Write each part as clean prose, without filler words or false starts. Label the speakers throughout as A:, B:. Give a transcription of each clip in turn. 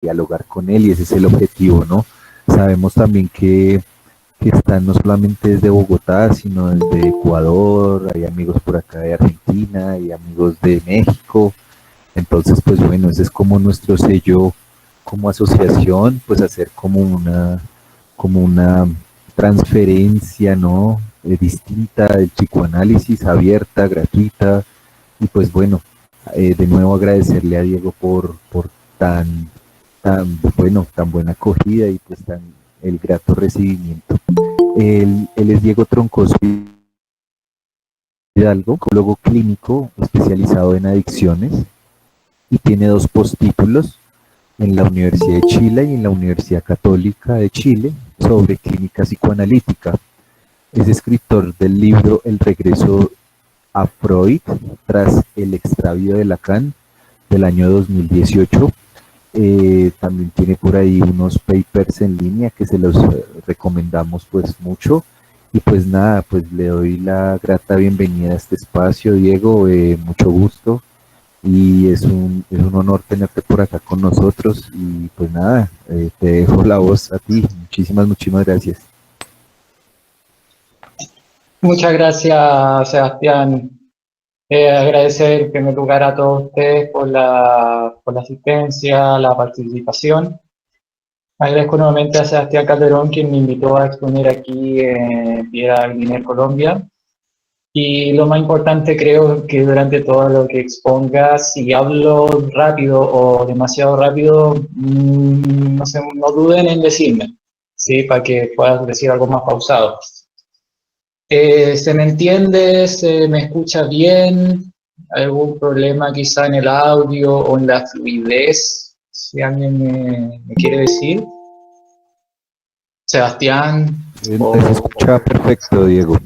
A: dialogar con él y ese es el objetivo, ¿no? Sabemos también que están no solamente desde Bogotá, sino desde Ecuador, hay amigos por acá de Argentina, hay amigos de México, entonces pues bueno, ese es como nuestro sello como asociación, pues hacer como una transferencia, ¿no? Distinta del psicoanálisis, abierta, gratuita, y pues bueno, de nuevo agradecerle a Diego por tan, bueno, tan buena acogida y pues tan el grato recibimiento. Él es Diego Troncoso Hidalgo, psicólogo clínico especializado en adicciones y tiene dos postítulos en la Universidad de Chile y en la Universidad Católica de Chile sobre clínica psicoanalítica. Es escritor del libro El regreso a Freud tras el extravío de Lacan del año 2018. También tiene por ahí unos papers en línea que se los recomendamos pues mucho. Y pues nada, pues le doy la grata bienvenida a este espacio, Diego, mucho gusto y es un honor tenerte por acá con nosotros y pues nada, te dejo la voz a ti. Muchísimas gracias.
B: Muchas gracias, Sebastián. Agradecer en primer lugar a todos ustedes por la asistencia, la participación. Agradezco nuevamente a Sebastián Calderón, quien me invitó a exponer aquí en Piedra Guinea, Colombia. Y lo más importante creo que durante todo lo que exponga, si hablo rápido o demasiado rápido, no sé, no duden en decirme, ¿sí? Para que puedas decir algo más pausado. ¿Se me entiende? ¿Se me escucha bien? ¿Algún problema quizá en el audio o en la fluidez? Si alguien me quiere decir. Sebastián.
A: Se escucha perfecto, Diego.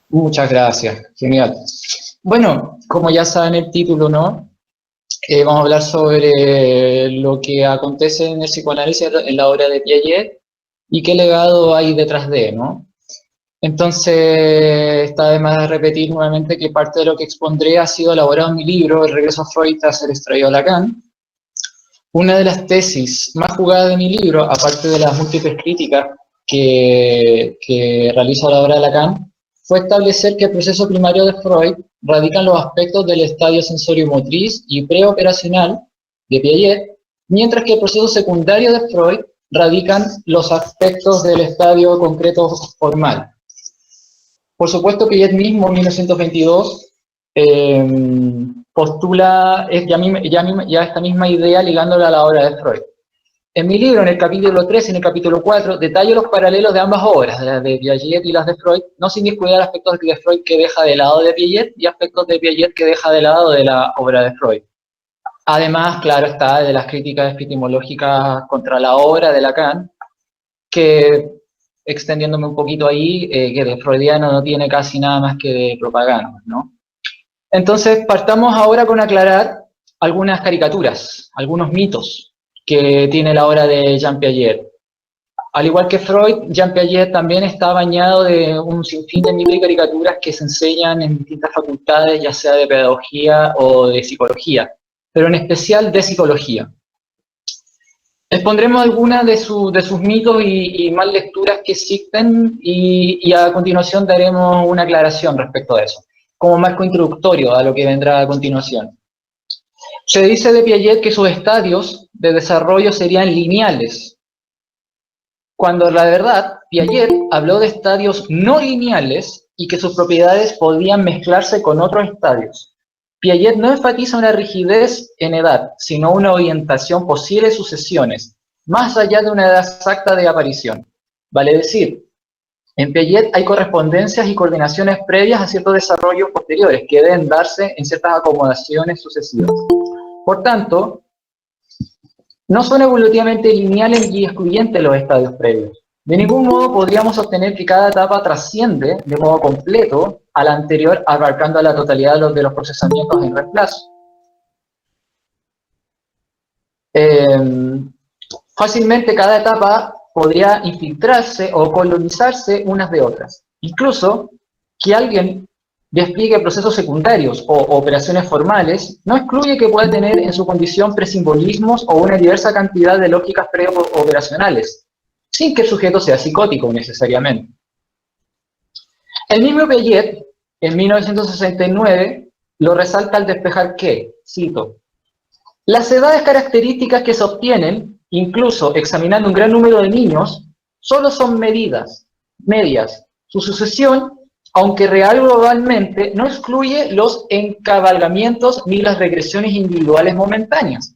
B: Muchas gracias, genial. Bueno, como ya saben el título, ¿no? Vamos a hablar sobre lo que acontece en el psicoanálisis en la obra de Piaget y qué legado hay detrás de, ¿no? Entonces, está de más repetir nuevamente que parte de lo que expondré ha sido elaborado en mi libro, El regreso a Freud tras el extravío de Lacan. Una de las tesis más jugadas de mi libro, aparte de las múltiples críticas que realizo a la obra de Lacan, fue establecer que el proceso primario de Freud radica en los aspectos del estadio sensorio-motriz y preoperacional de Piaget, mientras que el proceso secundario de Freud radican los aspectos del estadio concreto formal. Por supuesto, Piaget mismo, en 1922, postula ya esta misma idea ligándola a la obra de Freud. En mi libro, en el capítulo 3 y en el capítulo 4, detallo los paralelos de ambas obras, las de Piaget y las de Freud, no sin descuidar aspectos de Freud que deja de lado de Piaget y aspectos de Piaget que deja de lado de la obra de Freud. Además, claro está, de las críticas epistemológicas contra la obra de Lacan, que, extendiéndome un poquito ahí, que de freudiano no tiene casi nada más que de propaganda, ¿no? Entonces, partamos ahora con aclarar algunas caricaturas, algunos mitos que tiene la obra de Jean Piaget. Al igual que Freud, Jean Piaget también está bañado de un sinfín de mitos y caricaturas que se enseñan en distintas facultades, ya sea de pedagogía o de psicología, pero en especial de psicología. Expondremos algunas de sus mitos y más lecturas que existen y a continuación daremos una aclaración respecto a eso, como marco introductorio a lo que vendrá a continuación. Se dice de Piaget que sus estadios de desarrollo serían lineales, cuando la verdad, Piaget habló de estadios no lineales y que sus propiedades podían mezclarse con otros estadios. Piaget no enfatiza una rigidez en edad, sino una orientación posible de sucesiones, más allá de una edad exacta de aparición. Vale decir, en Piaget hay correspondencias y coordinaciones previas a ciertos desarrollos posteriores que deben darse en ciertas acomodaciones sucesivas. Por tanto, no son evolutivamente lineales y excluyentes los estadios previos. De ningún modo podríamos sostener que cada etapa trasciende de modo completo a la anterior, abarcando a la totalidad de los procesamientos en reemplazo. Fácilmente cada etapa podría infiltrarse o colonizarse unas de otras. Incluso que alguien despliegue procesos secundarios o operaciones formales, no excluye que pueda tener en su condición presimbolismos o una diversa cantidad de lógicas preoperacionales, sin que el sujeto sea psicótico necesariamente. El mismo Piaget, en 1969, lo resalta al despejar que, cito, las edades características que se obtienen, incluso examinando un gran número de niños, solo son medias. Su sucesión, aunque real globalmente, no excluye los encabalgamientos ni las regresiones individuales momentáneas.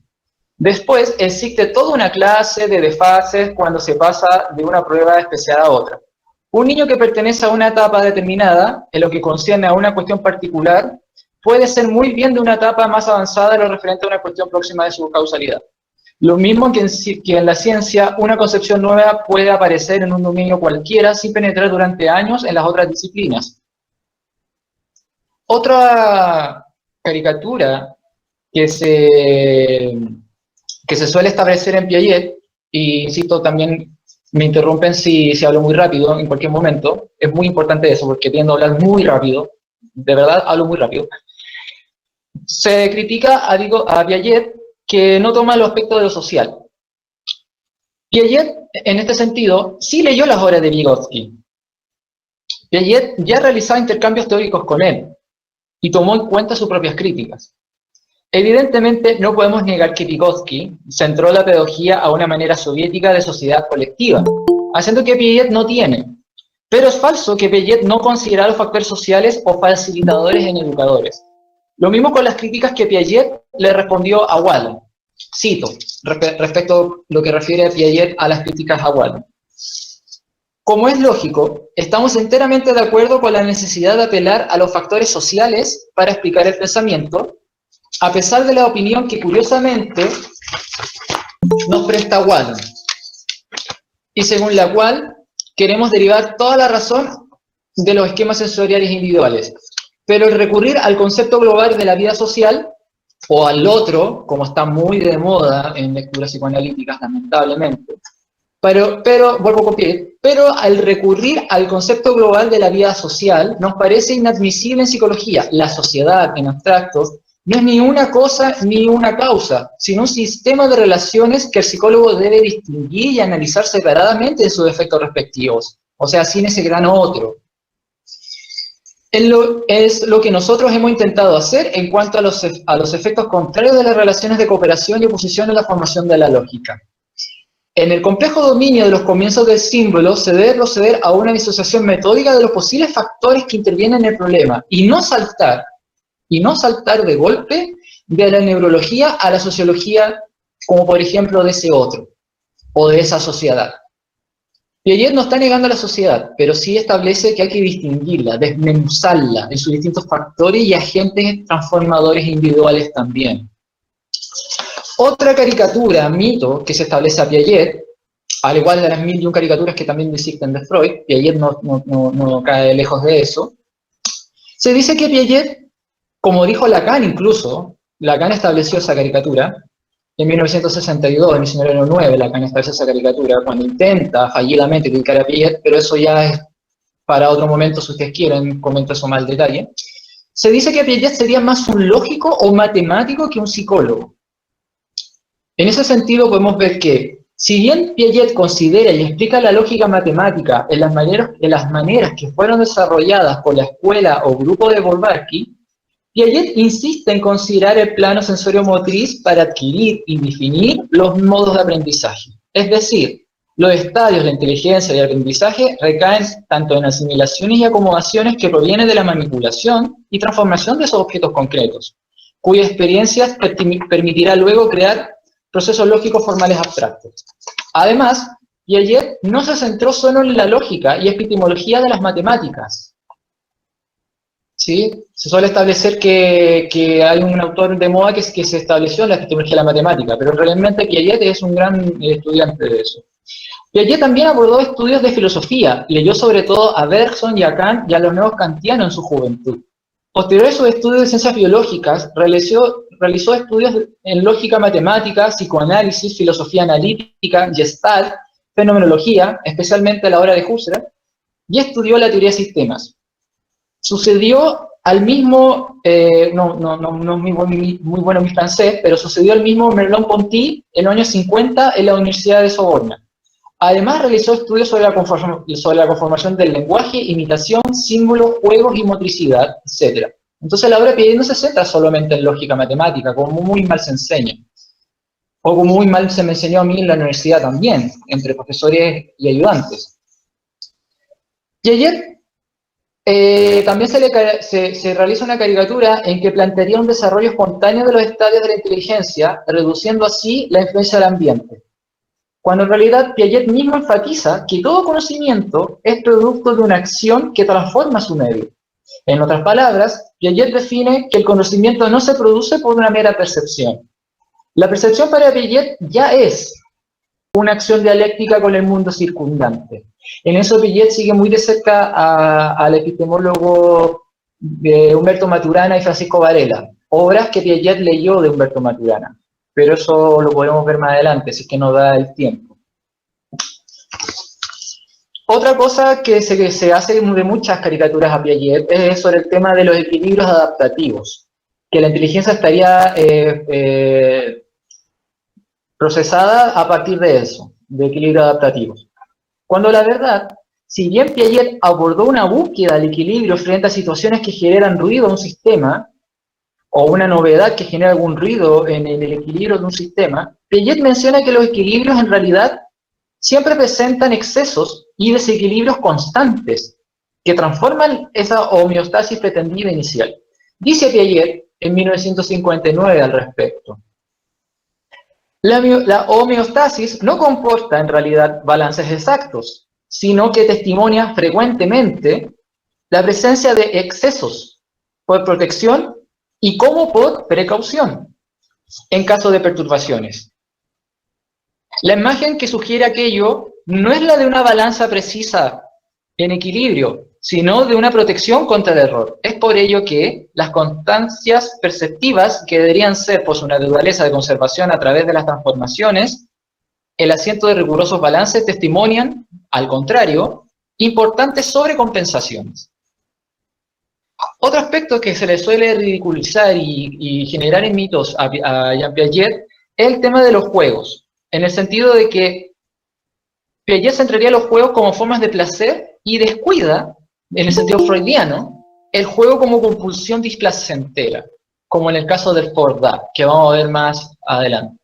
B: Después existe toda una clase de desfases cuando se pasa de una prueba especial a otra. Un niño que pertenece a una etapa determinada, en lo que concierne a una cuestión particular, puede ser muy bien de una etapa más avanzada en lo referente a una cuestión próxima de su causalidad. Lo mismo que en la ciencia, una concepción nueva puede aparecer en un dominio cualquiera sin penetrar durante años en las otras disciplinas. Otra caricatura que se suele establecer en Piaget, y insisto, también me interrumpen si hablo muy rápido en cualquier momento, es muy importante eso, porque tiendo a hablar muy rápido, de verdad hablo muy rápido. Se critica a Piaget que no toma los aspectos de lo social. Piaget, en este sentido, sí leyó las obras de Vygotsky. Piaget ya realizaba intercambios teóricos con él y tomó en cuenta sus propias críticas. Evidentemente, no podemos negar que Vygotsky centró la pedagogía a una manera soviética de sociedad colectiva, haciendo que Piaget no tiene. Pero es falso que Piaget no considerara los factores sociales o facilitadores en educadores. Lo mismo con las críticas que Piaget le respondió a Waldman. Cito, respecto a lo que refiere Piaget a las críticas a Waldman. Como es lógico, estamos enteramente de acuerdo con la necesidad de apelar a los factores sociales para explicar el pensamiento, a pesar de la opinión que curiosamente nos presta Waldman, y según la cual queremos derivar toda la razón de los esquemas sensoriales individuales. Pero el recurrir al concepto global de la vida social, o al otro, como está muy de moda en lecturas psicoanalíticas, lamentablemente, pero vuelvo con Piaget, pero al recurrir al concepto global de la vida social, nos parece inadmisible en psicología. La sociedad, en abstractos, no es ni una cosa ni una causa, sino un sistema de relaciones que el psicólogo debe distinguir y analizar separadamente de sus efectos respectivos, o sea, sin ese gran otro. Es lo que nosotros hemos intentado hacer en cuanto a los efectos contrarios de las relaciones de cooperación y oposición en la formación de la lógica. En el complejo dominio de los comienzos del símbolo se debe proceder a una disociación metódica de los posibles factores que intervienen en el problema y no saltar de golpe de la neurología a la sociología, como por ejemplo de ese otro o de esa sociedad. Piaget no está negando a la sociedad, pero sí establece que hay que distinguirla, desmenuzarla en sus distintos factores y agentes transformadores individuales también. Otra caricatura, mito, que se establece a Piaget, al igual de las 1001 caricaturas que también existen de Freud, Piaget no cae lejos de eso, se dice que Piaget, como dijo Lacan incluso, Lacan estableció esa caricatura, en 1962, en 1909, Lacan establece esa caricatura, cuando intenta fallidamente criticar a Piaget, pero eso ya es para otro momento, si ustedes quieren, comento eso más al detalle. Se dice que Piaget sería más un lógico o matemático que un psicólogo. En ese sentido podemos ver que, si bien Piaget considera y explica la lógica matemática en las maneras que fueron desarrolladas por la escuela o grupo de Bolvarsky, Piaget insiste en considerar el plano sensorio-motriz para adquirir y definir los modos de aprendizaje. Es decir, los estadios de inteligencia y de aprendizaje recaen tanto en asimilaciones y acomodaciones que provienen de la manipulación y transformación de esos objetos concretos, cuya experiencia permitirá luego crear procesos lógicos formales abstractos. Además, Piaget no se centró solo en la lógica y epistemología de las matemáticas. ¿Sí? Se suele establecer que hay un autor de moda que se estableció en la epistemología de la matemática, pero realmente Piaget es un gran estudiante de eso. Piaget también abordó estudios de filosofía, leyó sobre todo a Bergson y a Kant y a los nuevos kantianos en su juventud. Posterior a sus estudios de ciencias biológicas, realizó estudios en lógica matemática, psicoanálisis, filosofía analítica, Gestalt, fenomenología, especialmente a la obra de Husserl, y estudió la teoría de sistemas. Sucedió al mismo, no es muy bueno mi francés, pero sucedió al mismo Merleau-Ponty en los años 50 en la Universidad de Sorbona. Además, realizó estudios sobre la conformación del lenguaje, imitación, símbolos, juegos y motricidad, etc. Entonces, la obra de Piaget no se centra solamente en lógica matemática, como muy mal se enseña, o como muy mal se me enseñó a mí en la universidad también, entre profesores y ayudantes. Piaget también se realiza una caricatura en que plantearía un desarrollo espontáneo de los estadios de la inteligencia, reduciendo así la influencia del ambiente. Cuando en realidad Piaget mismo enfatiza que todo conocimiento es producto de una acción que transforma su medio. En otras palabras, Piaget define que el conocimiento no se produce por una mera percepción. La percepción para Piaget ya es una acción dialéctica con el mundo circundante. En eso Piaget sigue muy de cerca al epistemólogo Humberto Maturana y Francisco Varela, obras que Piaget leyó de Humberto Maturana, pero eso lo podemos ver más adelante, si es que nos da el tiempo. Otra cosa que se hace de muchas caricaturas a Piaget es sobre el tema de los equilibrios adaptativos, que la inteligencia estaría procesada a partir de eso, de equilibrios adaptativos. Cuando la verdad, si bien Piaget abordó una búsqueda del equilibrio frente a situaciones que generan ruido a un sistema, o una novedad que genera algún ruido en el equilibrio de un sistema, Piaget menciona que los equilibrios en realidad siempre presentan excesos y desequilibrios constantes que transforman esa homeostasis pretendida inicial. Dice Piaget en 1959 al respecto: la homeostasis no comporta en realidad balances exactos, sino que testimonia frecuentemente la presencia de excesos por protección y como por precaución en caso de perturbaciones. La imagen que sugiere aquello no es la de una balanza precisa en equilibrio, sino de una protección contra el error. Es por ello que las constancias perceptivas, que deberían ser por su naturaleza de conservación a través de las transformaciones, el asiento de rigurosos balances testimonian, al contrario, importantes sobrecompensaciones. Otro aspecto que se le suele ridiculizar y generar en mitos a Jean Piaget es el tema de los juegos, en el sentido de que Piaget centraría los juegos como formas de placer y descuida, en el sentido freudiano, el juego como compulsión displacentera, como en el caso del Fordà, que vamos a ver más adelante.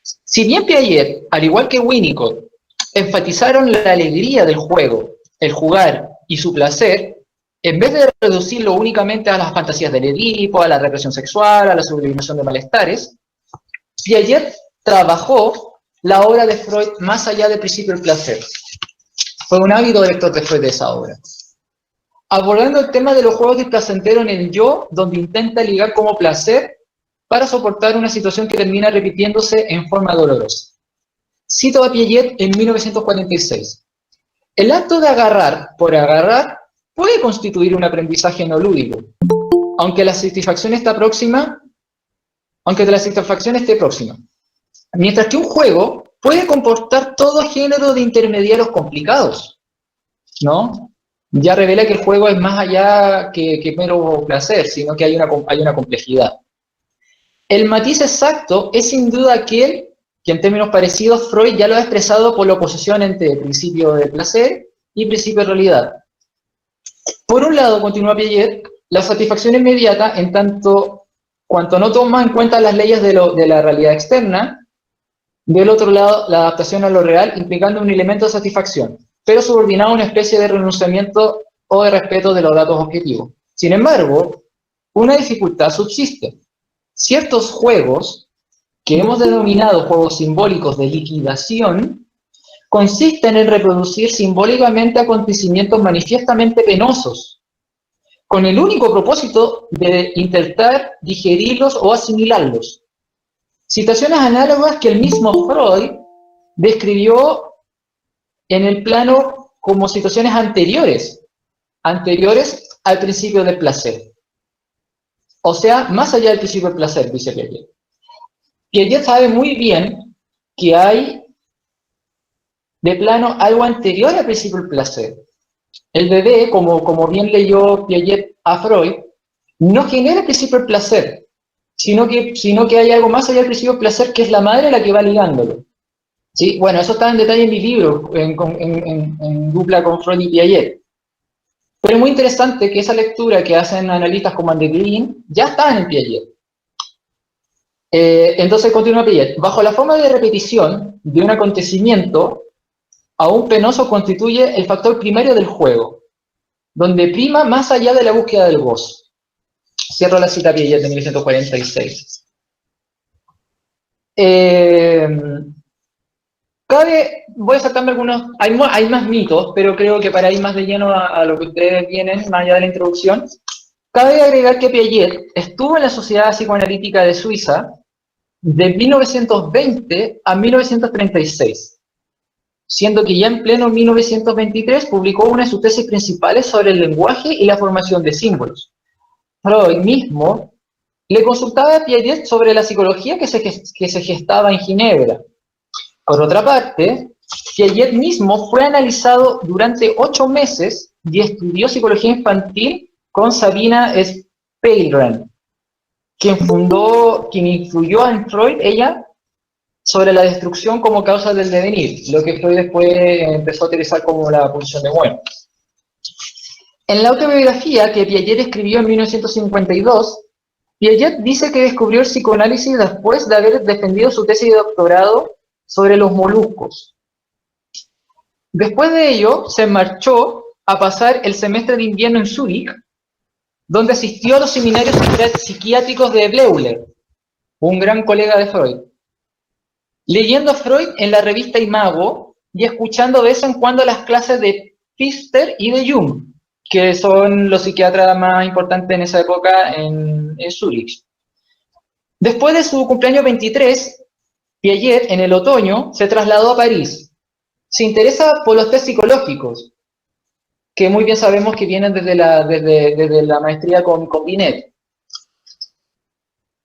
B: Si bien Piaget, al igual que Winnicott, enfatizaron la alegría del juego, el jugar y su placer, en vez de reducirlo únicamente a las fantasías del Edipo, a la represión sexual, a la sublimación de malestares, Piaget trabajó la obra de Freud más allá del principio del placer. Fue un ávido lector de Freud de esa obra, abordando el tema de los juegos displacenteros en el yo, donde intenta ligar como placer para soportar una situación que termina repitiéndose en forma dolorosa. Cito a Piaget en 1946. El acto de agarrar por agarrar puede constituir un aprendizaje no lúdico, aunque la satisfacción esté próxima, mientras que un juego puede comportar todo género de intermediarios complicados, ¿no? Ya revela que el juego es más allá que mero placer, sino que hay una complejidad. El matiz exacto es sin duda aquel que en términos parecidos Freud ya lo ha expresado por la oposición entre principio de placer y principio de realidad. Por un lado, continúa Piaget, la satisfacción inmediata en tanto cuanto no toma en cuenta las leyes de la realidad externa. Del otro lado, la adaptación a lo real, implicando un elemento de satisfacción, pero subordinado a una especie de renunciamiento o de respeto de los datos objetivos. Sin embargo, una dificultad subsiste. Ciertos juegos, que hemos denominado juegos simbólicos de liquidación, consisten en reproducir simbólicamente acontecimientos manifiestamente penosos, con el único propósito de intentar digerirlos o asimilarlos. Situaciones análogas que el mismo Freud describió en el plano como situaciones anteriores al principio del placer. O sea, más allá del principio del placer, dice Piaget. Piaget sabe muy bien que hay de plano algo anterior al principio del placer. El bebé, como bien leyó Piaget a Freud, no genera el principio del placer, sino que hay algo más allá del principio del placer, que es la madre la que va ligándolo. ¿Sí? Bueno, eso está en detalle en mi libro, en dupla con Freud y Piaget. Pero es muy interesante que esa lectura que hacen analistas como Andy Green ya está en el Piaget. Entonces continúa Piaget. Bajo la forma de repetición de un acontecimiento, aún penoso constituye el factor primario del juego, donde prima más allá de la búsqueda del gozo. Cierro la cita Piaget de 1946. Voy a saltarme algunos, hay más mitos, pero creo que para ir más de lleno a lo que ustedes vienen, más allá de la introducción, cabe agregar que Piaget estuvo en la Sociedad Psicoanalítica de Suiza de 1920 a 1936, siendo que ya en pleno 1923 publicó una de sus tesis principales sobre el lenguaje y la formación de símbolos. Freud mismo le consultaba a Piaget sobre la psicología que se gestaba en Ginebra. Por otra parte, Piaget mismo fue analizado durante 8 meses y estudió psicología infantil con Sabina Spielrein, quien influyó en Freud, ella, sobre la destrucción como causa del devenir, lo que Freud después empezó a utilizar como la pulsión de muerte. En la autobiografía que Piaget escribió en 1952, Piaget dice que descubrió el psicoanálisis después de haber defendido su tesis de doctorado sobre los moluscos. Después de ello, se marchó a pasar el semestre de invierno en Zúrich, donde asistió a los seminarios psiquiátricos de Bleuler, un gran colega de Freud, leyendo a Freud en la revista Imago y escuchando de vez en cuando las clases de Pfister y de Jung, que son los psiquiatras más importantes en esa época en Zúrich. Después de su cumpleaños 23, Piaget, en el otoño, se trasladó a París. Se interesa por los test psicológicos, que muy bien sabemos que vienen desde la maestría con Binet.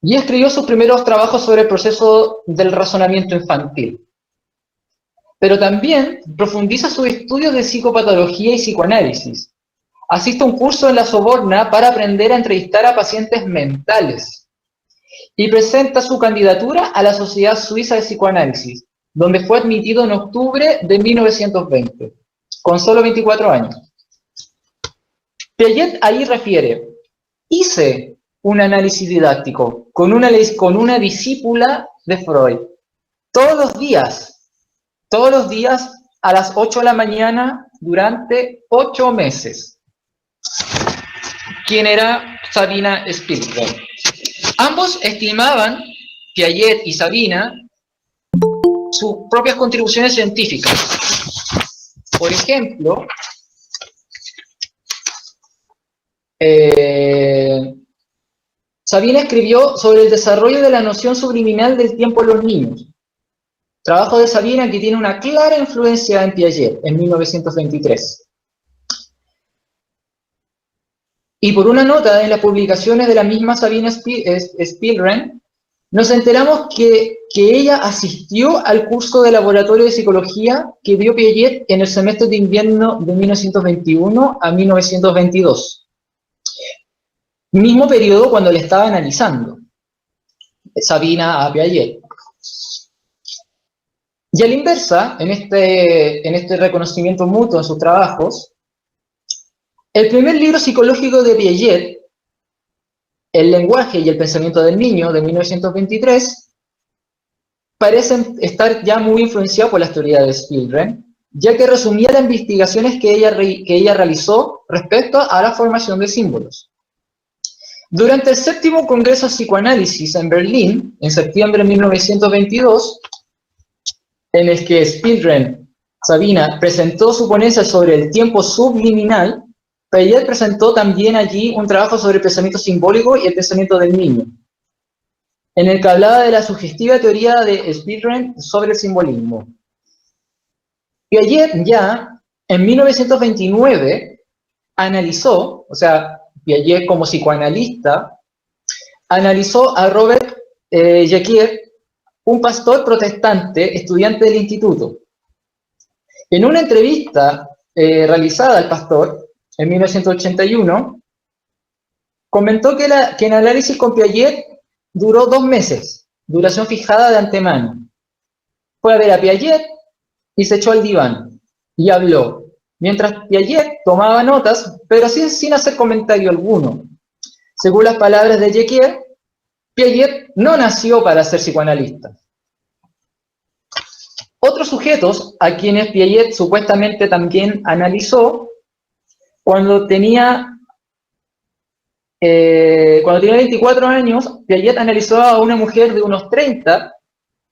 B: Y escribió sus primeros trabajos sobre el proceso del razonamiento infantil. Pero también profundiza sus estudios de psicopatología y psicoanálisis. Asiste a un curso en la Sorbona para aprender a entrevistar a pacientes mentales. Y presenta su candidatura a la Sociedad Suiza de Psicoanálisis, donde fue admitido en octubre de 1920, con solo 24 años. Piaget ahí refiere: hice un análisis didáctico con una discípula de Freud, todos los días a las 8 de la mañana durante 8 meses. ¿Quién era Sabina Spielrein? Ambos estimaban, Piaget y Sabina, sus propias contribuciones científicas. Por ejemplo, Sabina escribió sobre el desarrollo de la noción subliminal del tiempo en los niños. Trabajo de Sabina que tiene una clara influencia en Piaget, en 1923. Y por una nota en las publicaciones de la misma Sabina Spielrein, nos enteramos que ella asistió al curso de laboratorio de psicología que dio Piaget en el semestre de invierno de 1921 a 1922. Mismo periodo cuando le estaba analizando Sabina a Piaget. Y a la inversa, en este reconocimiento mutuo en sus trabajos, el primer libro psicológico de Piaget, El lenguaje y el pensamiento del niño, de 1923, parecen estar ya muy influenciados por las teorías de Spielrein, ya que resumía las investigaciones que ella realizó respecto a la formación de símbolos. Durante el 7º Congreso de Psicoanálisis en Berlín, en septiembre de 1922, en el que Spielrein, Sabina, presentó su ponencia sobre el tiempo subliminal, Piaget presentó también allí un trabajo sobre el pensamiento simbólico y el pensamiento del niño, en el que hablaba de la sugestiva teoría de Spielrein sobre el simbolismo. Piaget ya, en 1929, analizó, o sea, Piaget como psicoanalista, analizó a Robert Jacquier, un pastor protestante, estudiante del instituto. En una entrevista realizada al pastor, en 1981, Comentó que el análisis con Piaget duró 2 meses, duración fijada de antemano. Fue a ver a Piaget y se echó al diván y habló, mientras Piaget tomaba notas, pero sin hacer comentario alguno. Según las palabras de Jequier, Piaget no nació para ser psicoanalista. Otros sujetos a quienes Piaget supuestamente también analizó, cuando tenía 24 años, Piaget analizó a una mujer de unos 30,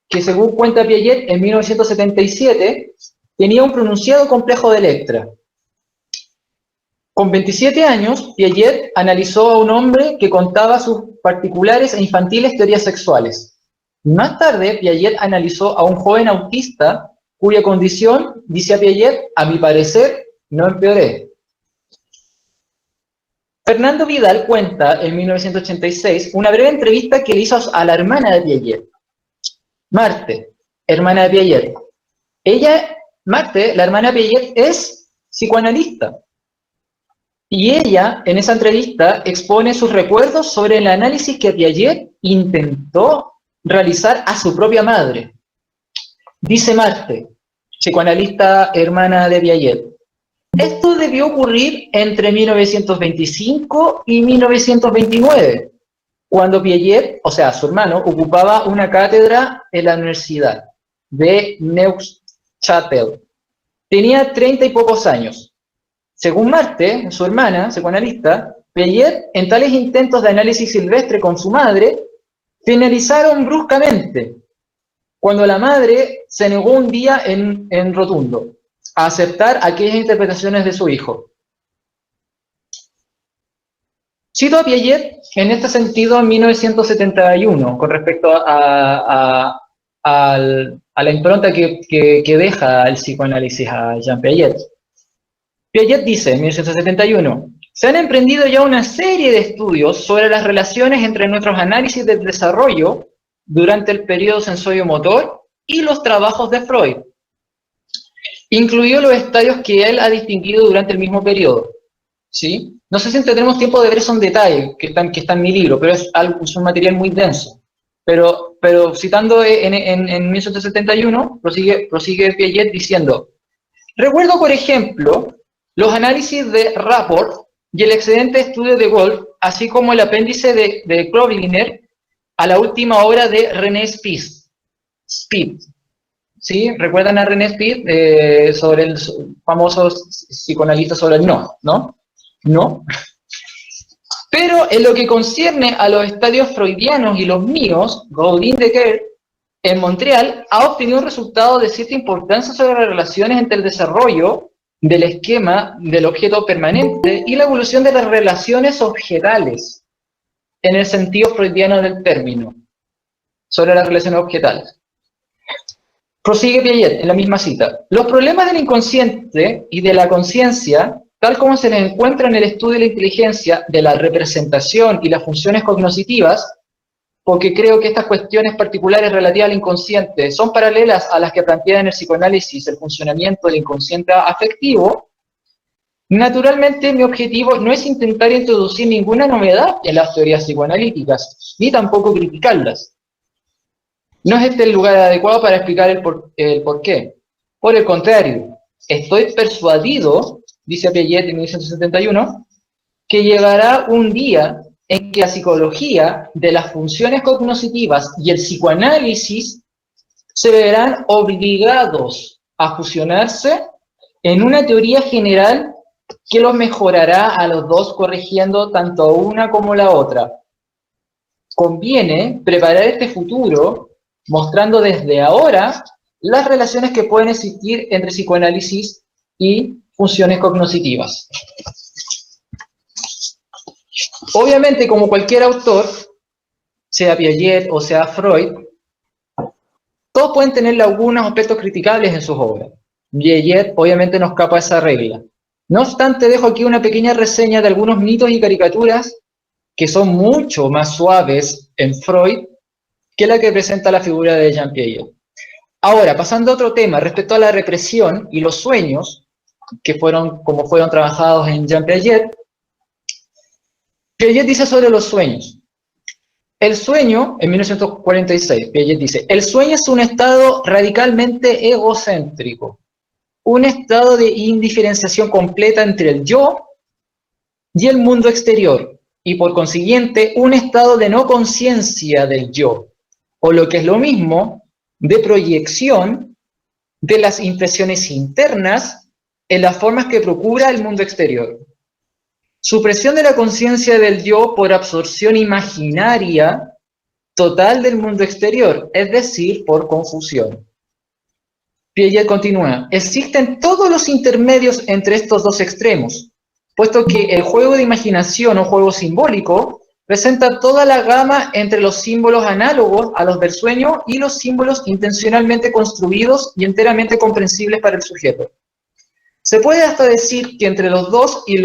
B: que según cuenta Piaget, en 1977, tenía un pronunciado complejo de Electra. Con 27 años, Piaget analizó a un hombre que contaba sus particulares e infantiles teorías sexuales. Más tarde, Piaget analizó a un joven autista cuya condición, dice a Piaget, a mi parecer, no empeoré. Fernando Vidal cuenta en 1986 una breve entrevista que le hizo a la hermana de Piaget, Marthe, hermana de Piaget. Marthe, la hermana de Piaget, es psicoanalista. Y ella, en esa entrevista, expone sus recuerdos sobre el análisis que Piaget intentó realizar a su propia madre. Dice Marthe, psicoanalista hermana de Piaget, esto debió ocurrir entre 1925 y 1929, cuando Piaget, o sea, su hermano, ocupaba una cátedra en la Universidad de Neuchâtel. Tenía 30 y pocos años. Según Marthe, su hermana, psicoanalista, Piaget, en tales intentos de análisis silvestre con su madre, finalizaron bruscamente, cuando la madre se negó un día en rotundo a aceptar aquellas interpretaciones de su hijo. Cito a Piaget en este sentido en 1971, con respecto a la impronta que deja el psicoanálisis a Jean Piaget. Piaget dice en 1971, se han emprendido ya una serie de estudios sobre las relaciones entre nuestros análisis del desarrollo durante el periodo sensorio-motor y los trabajos de Freud. Incluido los estadios que él ha distinguido durante el mismo periodo. ¿Sí? No sé si tenemos tiempo de ver eso en detalle, que está en mi libro, pero es un material muy denso. Pero citando en 1971, prosigue Piaget diciendo, recuerdo, por ejemplo, los análisis de Rapport y el excelente estudio de Wolff, así como el apéndice de Klobliner a la última obra de René Spitz. ¿Sí? ¿Recuerdan a René Spitz sobre el famoso psicoanalista sobre el no? ¿No? ¿No? Pero en lo que concierne a los estadios freudianos y los míos, Gaudin de Kerr, en Montreal, ha obtenido un resultado de cierta importancia sobre las relaciones entre el desarrollo del esquema del objeto permanente y la evolución de las relaciones objetales, en el sentido freudiano del término, sobre las relaciones objetales. Prosigue Piaget en la misma cita. Los problemas del inconsciente y de la conciencia, tal como se les encuentra en el estudio de la inteligencia, de la representación y las funciones cognitivas, porque creo que estas cuestiones particulares relativas al inconsciente son paralelas a las que plantea en el psicoanálisis el funcionamiento del inconsciente afectivo, naturalmente mi objetivo no es intentar introducir ninguna novedad en las teorías psicoanalíticas, ni tampoco criticarlas. No es este el lugar adecuado para explicar el por qué. Por el contrario, estoy persuadido, dice Piaget en 1971, que llegará un día en que la psicología de las funciones cognitivas y el psicoanálisis se verán obligados a fusionarse en una teoría general que los mejorará a los dos, corrigiendo tanto a una como la otra. Conviene preparar este futuro mostrando desde ahora las relaciones que pueden existir entre psicoanálisis y funciones cognitivas. Obviamente, como cualquier autor, sea Piaget o sea Freud, todos pueden tener algunos aspectos criticables en sus obras. Piaget obviamente no escapa a esa regla. No obstante, dejo aquí una pequeña reseña de algunos mitos y caricaturas que son mucho más suaves en Freud que la que presenta la figura de Jean Piaget. Ahora, pasando a otro tema, respecto a la represión y los sueños, que fueron trabajados en Jean Piaget, Piaget dice sobre los sueños. El sueño, en 1946, Piaget dice, el sueño es un estado radicalmente egocéntrico, un estado de indiferenciación completa entre el yo y el mundo exterior, y por consiguiente, un estado de no conciencia del yo, o lo que es lo mismo, de proyección de las impresiones internas en las formas que procura el mundo exterior. Supresión de la conciencia del yo por absorción imaginaria total del mundo exterior, es decir, por confusión. Piaget continúa, existen todos los intermedios entre estos dos extremos, puesto que el juego de imaginación o juego simbólico presenta toda la gama entre los símbolos análogos a los del sueño y los símbolos intencionalmente construidos y enteramente comprensibles para el sujeto. Se puede hasta decir que entre los 2 y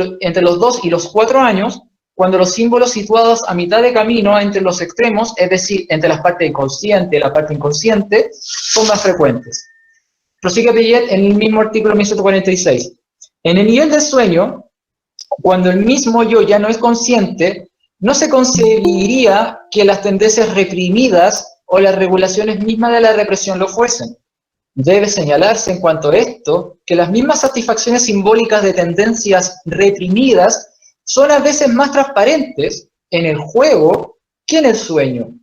B: los 4 años, cuando los símbolos situados a mitad de camino entre los extremos, es decir, entre la parte consciente y la parte inconsciente, son más frecuentes. Prosigue Piaget en el mismo artículo 1146. En el nivel del sueño, cuando el mismo yo ya no es consciente, no se concebiría que las tendencias reprimidas o las regulaciones mismas de la represión lo fuesen. Debe señalarse en cuanto a esto que las mismas satisfacciones simbólicas de tendencias reprimidas son a veces más transparentes en el juego que en el sueño.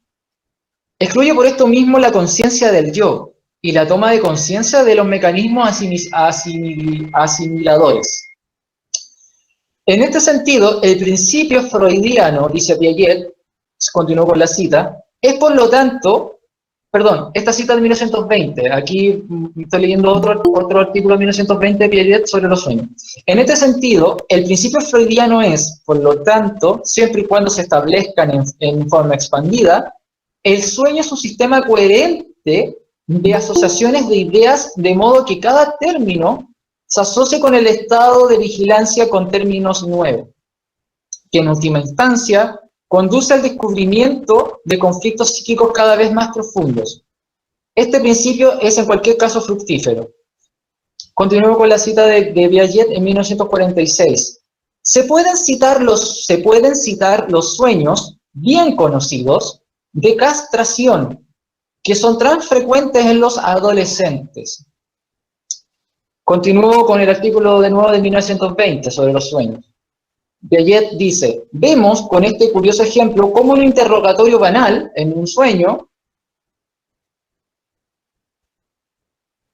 B: Excluye por esto mismo la conciencia del yo y la toma de conciencia de los mecanismos asimiladores. En este sentido, el principio freudiano, dice Piaget, continuó con la cita, es por lo tanto, perdón, esta cita de 1920, aquí estoy leyendo otro artículo de 1920 de Piaget sobre los sueños. En este sentido, el principio freudiano es, por lo tanto, siempre y cuando se establezcan en forma expandida, el sueño es un sistema coherente de asociaciones de ideas, de modo que cada término se asocie con el estado de vigilancia con términos nuevos, que en última instancia conduce al descubrimiento de conflictos psíquicos cada vez más profundos. Este principio es en cualquier caso fructífero. Continúo con la cita de Piaget en 1946. Se pueden citar los sueños bien conocidos de castración, que son tan frecuentes en los adolescentes. Continúo con el artículo de nuevo de 1920 sobre los sueños. Piaget dice, vemos con este curioso ejemplo cómo un interrogatorio banal en un sueño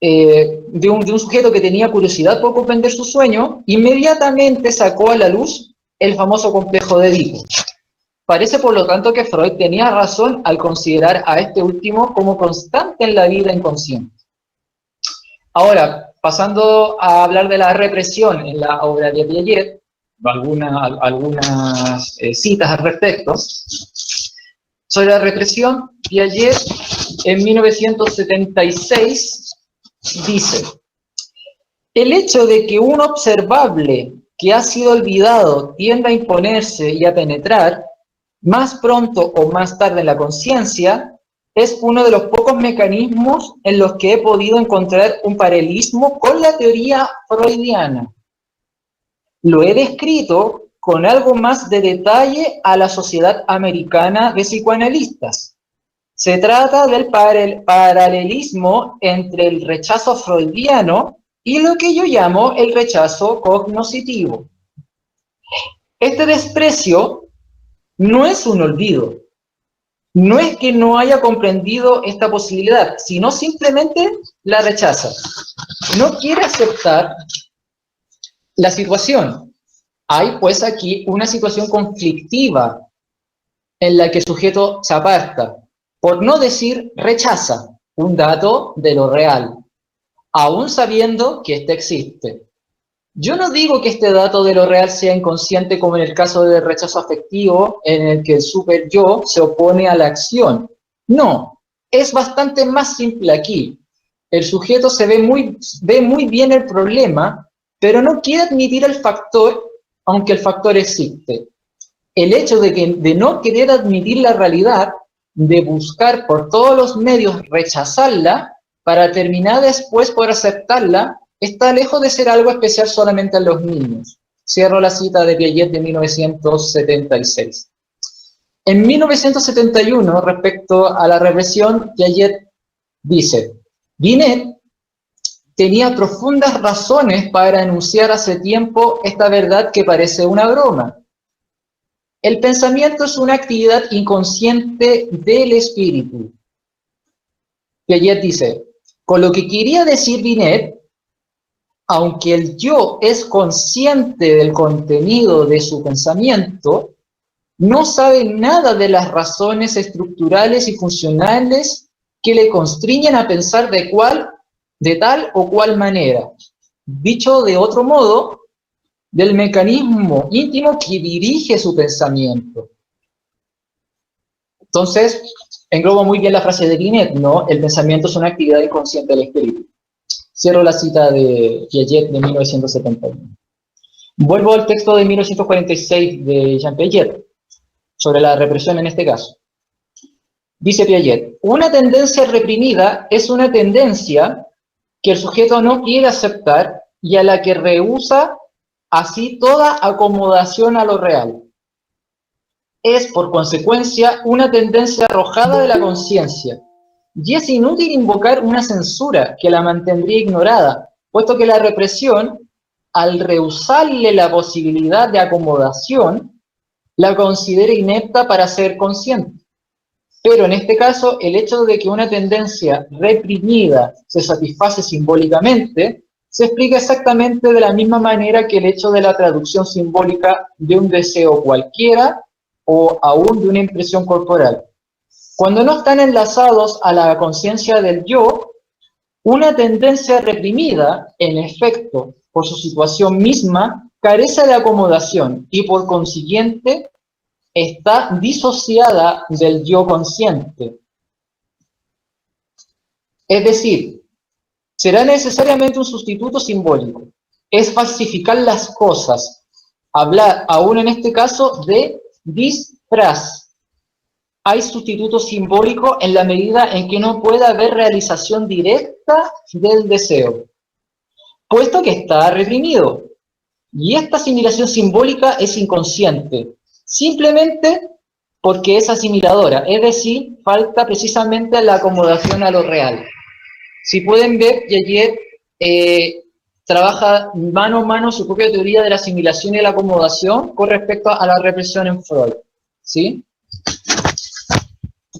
B: de un sujeto que tenía curiosidad por comprender su sueño, inmediatamente sacó a la luz el famoso complejo de Edipo. Parece por lo tanto que Freud tenía razón al considerar a este último como constante en la vida inconsciente. Ahora, pasando a hablar de la represión en la obra de Piaget, algunas citas al respecto. Sobre la represión, Piaget en 1976 dice, el hecho de que un observable que ha sido olvidado tienda a imponerse y a penetrar, más pronto o más tarde en la conciencia, es uno de los pocos mecanismos en los que he podido encontrar un paralelismo con la teoría freudiana. Lo he descrito con algo más de detalle a la Sociedad Americana de Psicoanalistas. Se trata del paralelismo entre el rechazo freudiano y lo que yo llamo el rechazo cognoscitivo. Este desprecio no es un olvido, no es que no haya comprendido esta posibilidad, sino simplemente la rechaza. No quiere aceptar la situación. Hay pues aquí una situación conflictiva en la que el sujeto se aparta, por no decir rechaza un dato de lo real, aún sabiendo que éste existe. Yo no digo que este dato de lo real sea inconsciente como en el caso del rechazo afectivo en el que el super yo se opone a la acción. No, es bastante más simple aquí. El sujeto ve muy bien el problema, pero no quiere admitir el factor, aunque el factor existe. El hecho de no querer admitir la realidad, de buscar por todos los medios rechazarla, para terminar después por aceptarla, está lejos de ser algo especial solamente en los niños. Cierro la cita de Piaget de 1976. En 1971, respecto a la represión, Piaget dice: Binet tenía profundas razones para enunciar hace tiempo esta verdad que parece una broma. El pensamiento es una actividad inconsciente del espíritu. Piaget dice: con lo que quería decir Binet, aunque el yo es consciente del contenido de su pensamiento, no sabe nada de las razones estructurales y funcionales que le constriñen a pensar de tal o cual manera. Dicho de otro modo, del mecanismo íntimo que dirige su pensamiento. Entonces, engloba muy bien la frase de Binet, ¿no? El pensamiento es una actividad inconsciente del espíritu. Cierro la cita de Piaget de 1971. Vuelvo al texto de 1946 de Jean Piaget, sobre la represión en este caso. Dice Piaget: una tendencia reprimida es una tendencia que el sujeto no quiere aceptar y a la que rehúsa así toda acomodación a lo real. Es, por consecuencia, una tendencia arrojada de la conciencia, y es inútil invocar una censura que la mantendría ignorada, puesto que la represión, al rehusarle la posibilidad de acomodación, la considera inepta para ser consciente. Pero en este caso, el hecho de que una tendencia reprimida se satisface simbólicamente, se explica exactamente de la misma manera que el hecho de la traducción simbólica de un deseo cualquiera o aún de una impresión corporal. Cuando no están enlazados a la conciencia del yo, una tendencia reprimida, en efecto, por su situación misma, carece de acomodación y por consiguiente está disociada del yo consciente. Es decir, será necesariamente un sustituto simbólico. Es falsificar las cosas. Hablar, aún en este caso, de disfraz. Hay sustituto simbólico en la medida en que no puede haber realización directa del deseo, puesto que está reprimido. Y esta asimilación simbólica es inconsciente, simplemente porque es asimiladora, es decir, falta precisamente la acomodación a lo real. Si pueden ver, Piaget trabaja mano a mano su propia teoría de la asimilación y la acomodación con respecto a la represión en Freud, ¿sí?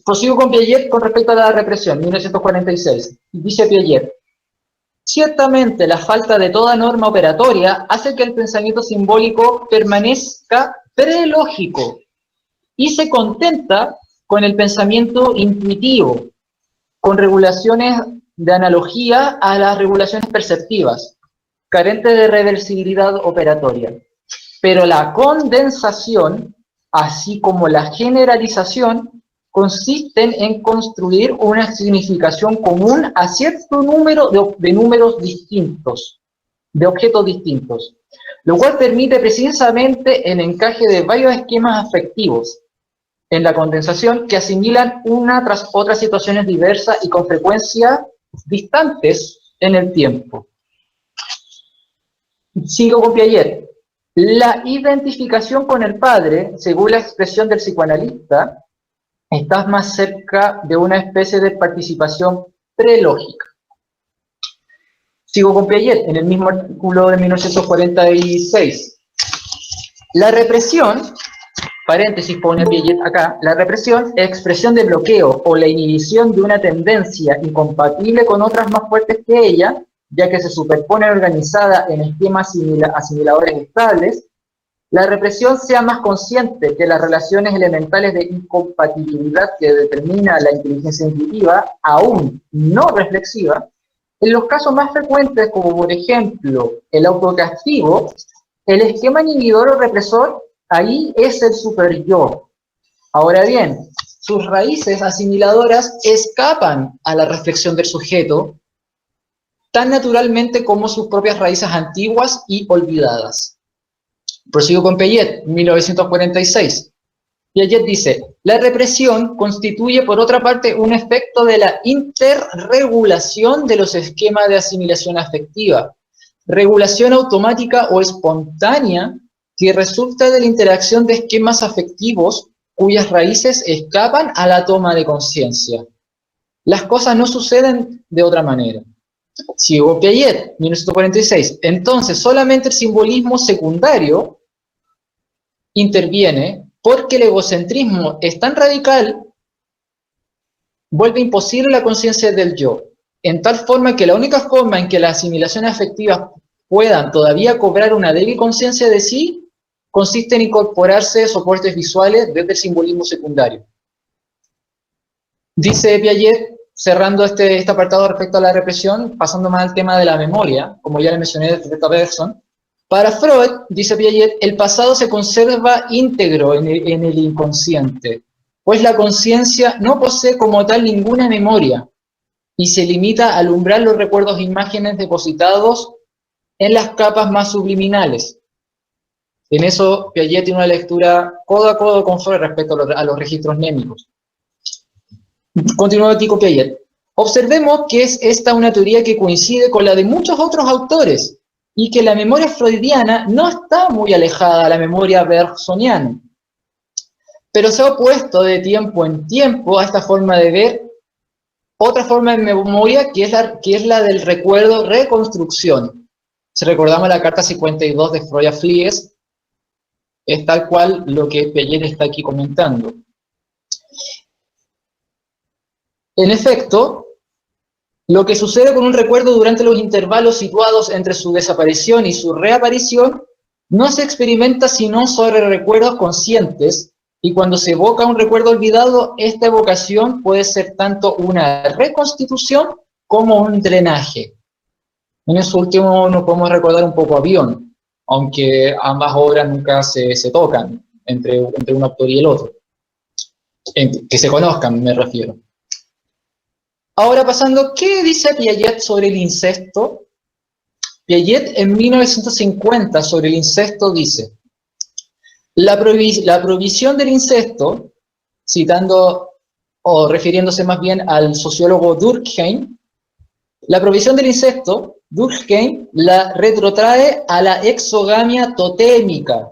B: Prosigo con Piaget con respecto a la represión, 1946. Dice Piaget: ciertamente la falta de toda norma operatoria hace que el pensamiento simbólico permanezca prelógico y se contenta con el pensamiento intuitivo, con regulaciones de analogía a las regulaciones perceptivas, carentes de reversibilidad operatoria. Pero la condensación, así como la generalización, consisten en construir una significación común a cierto número de números distintos, de objetos distintos, lo cual permite precisamente el encaje de varios esquemas afectivos en la condensación que asimilan una tras otra situaciones diversas y con frecuencia distantes en el tiempo. Sigo con Piaget. La identificación con el padre, según la expresión del psicoanalista, está más cerca de una especie de participación prelógica. Sigo con Piaget, en el mismo artículo de 1946. La represión, paréntesis pone Piaget acá, la represión es expresión de bloqueo o la inhibición de una tendencia incompatible con otras más fuertes que ella, ya que se superpone organizada en esquemas asimiladores estables. La represión sea más consciente que las relaciones elementales de incompatibilidad que determina la inteligencia intuitiva, aún no reflexiva. En los casos más frecuentes, como por ejemplo el autocastigo, el esquema inhibidor o represor, ahí es el superyo. Ahora bien, sus raíces asimiladoras escapan a la reflexión del sujeto, tan naturalmente como sus propias raíces antiguas y olvidadas. Prosigo con Piaget, 1946. Piaget dice: la represión constituye, por otra parte, un efecto de la interregulación de los esquemas de asimilación afectiva, regulación automática o espontánea que resulta de la interacción de esquemas afectivos cuyas raíces escapan a la toma de conciencia. Las cosas no suceden de otra manera. Sigo Piaget, 1946. Entonces, solamente el simbolismo secundario interviene porque el egocentrismo es tan radical, vuelve imposible la conciencia del yo, en tal forma que la única forma en que las asimilaciones afectivas puedan todavía cobrar una débil conciencia de sí, consiste en incorporarse soportes visuales desde el simbolismo secundario. Dice Piaget, cerrando este apartado respecto a la represión, pasando más al tema de la memoria, como ya le mencioné respecto a Bergson, para Freud, dice Piaget, el pasado se conserva íntegro en el inconsciente, pues la conciencia no posee como tal ninguna memoria y se limita a alumbrar los recuerdos e imágenes depositados en las capas más subliminales. En eso Piaget tiene una lectura codo a codo con Freud respecto a los registros mnémicos. Continúa Tico Piaget. Observemos que es esta una teoría que coincide con la de muchos otros autores y que la memoria freudiana no está muy alejada de la memoria bergsoniana, pero se ha opuesto de tiempo en tiempo a esta forma de ver otra forma de memoria que es la del recuerdo-reconstrucción. Si recordamos la carta 52 de Freud a Flies, es tal cual lo que Piaget está aquí comentando. En efecto, lo que sucede con un recuerdo durante los intervalos situados entre su desaparición y su reaparición no se experimenta sino sobre recuerdos conscientes, y cuando se evoca un recuerdo olvidado, esta evocación puede ser tanto una reconstitución como un drenaje. En eso último nos podemos recordar un poco a Bion, aunque ambas obras nunca se tocan entre un autor y el otro. Que se conozcan, me refiero. Ahora pasando, ¿qué dice Piaget sobre el incesto? Piaget en 1950 sobre el incesto dice: la prohibición del incesto, citando o refiriéndose más bien al sociólogo Durkheim, la prohibición del incesto, Durkheim la retrotrae a la exogamia totémica.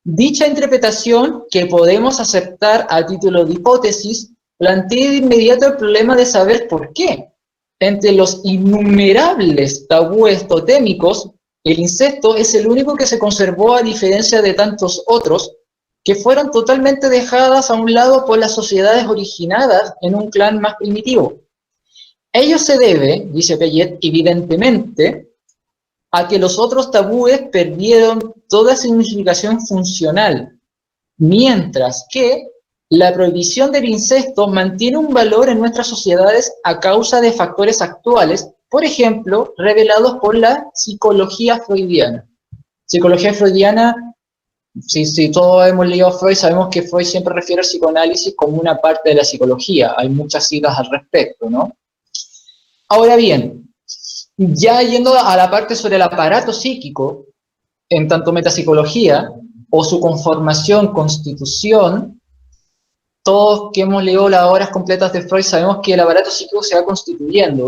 B: Dicha interpretación, que podemos aceptar a título de hipótesis, plantea de inmediato el problema de saber por qué. Entre los innumerables tabúes totémicos, el incesto es el único que se conservó a diferencia de tantos otros que fueron totalmente dejadas a un lado por las sociedades originadas en un clan más primitivo. Ello se debe, dice Piaget, evidentemente, a que los otros tabúes perdieron toda significación funcional, mientras que la prohibición del incesto mantiene un valor en nuestras sociedades a causa de factores actuales, por ejemplo, revelados por la psicología freudiana. Psicología freudiana, si todos hemos leído a Freud, sabemos que Freud siempre refiere al psicoanálisis como una parte de la psicología. Hay muchas citas al respecto, ¿no? Ahora bien, ya yendo a la parte sobre el aparato psíquico, en tanto metapsicología, o su conformación, constitución, todos que hemos leído las obras completas de Freud sabemos que el aparato psíquico se va constituyendo.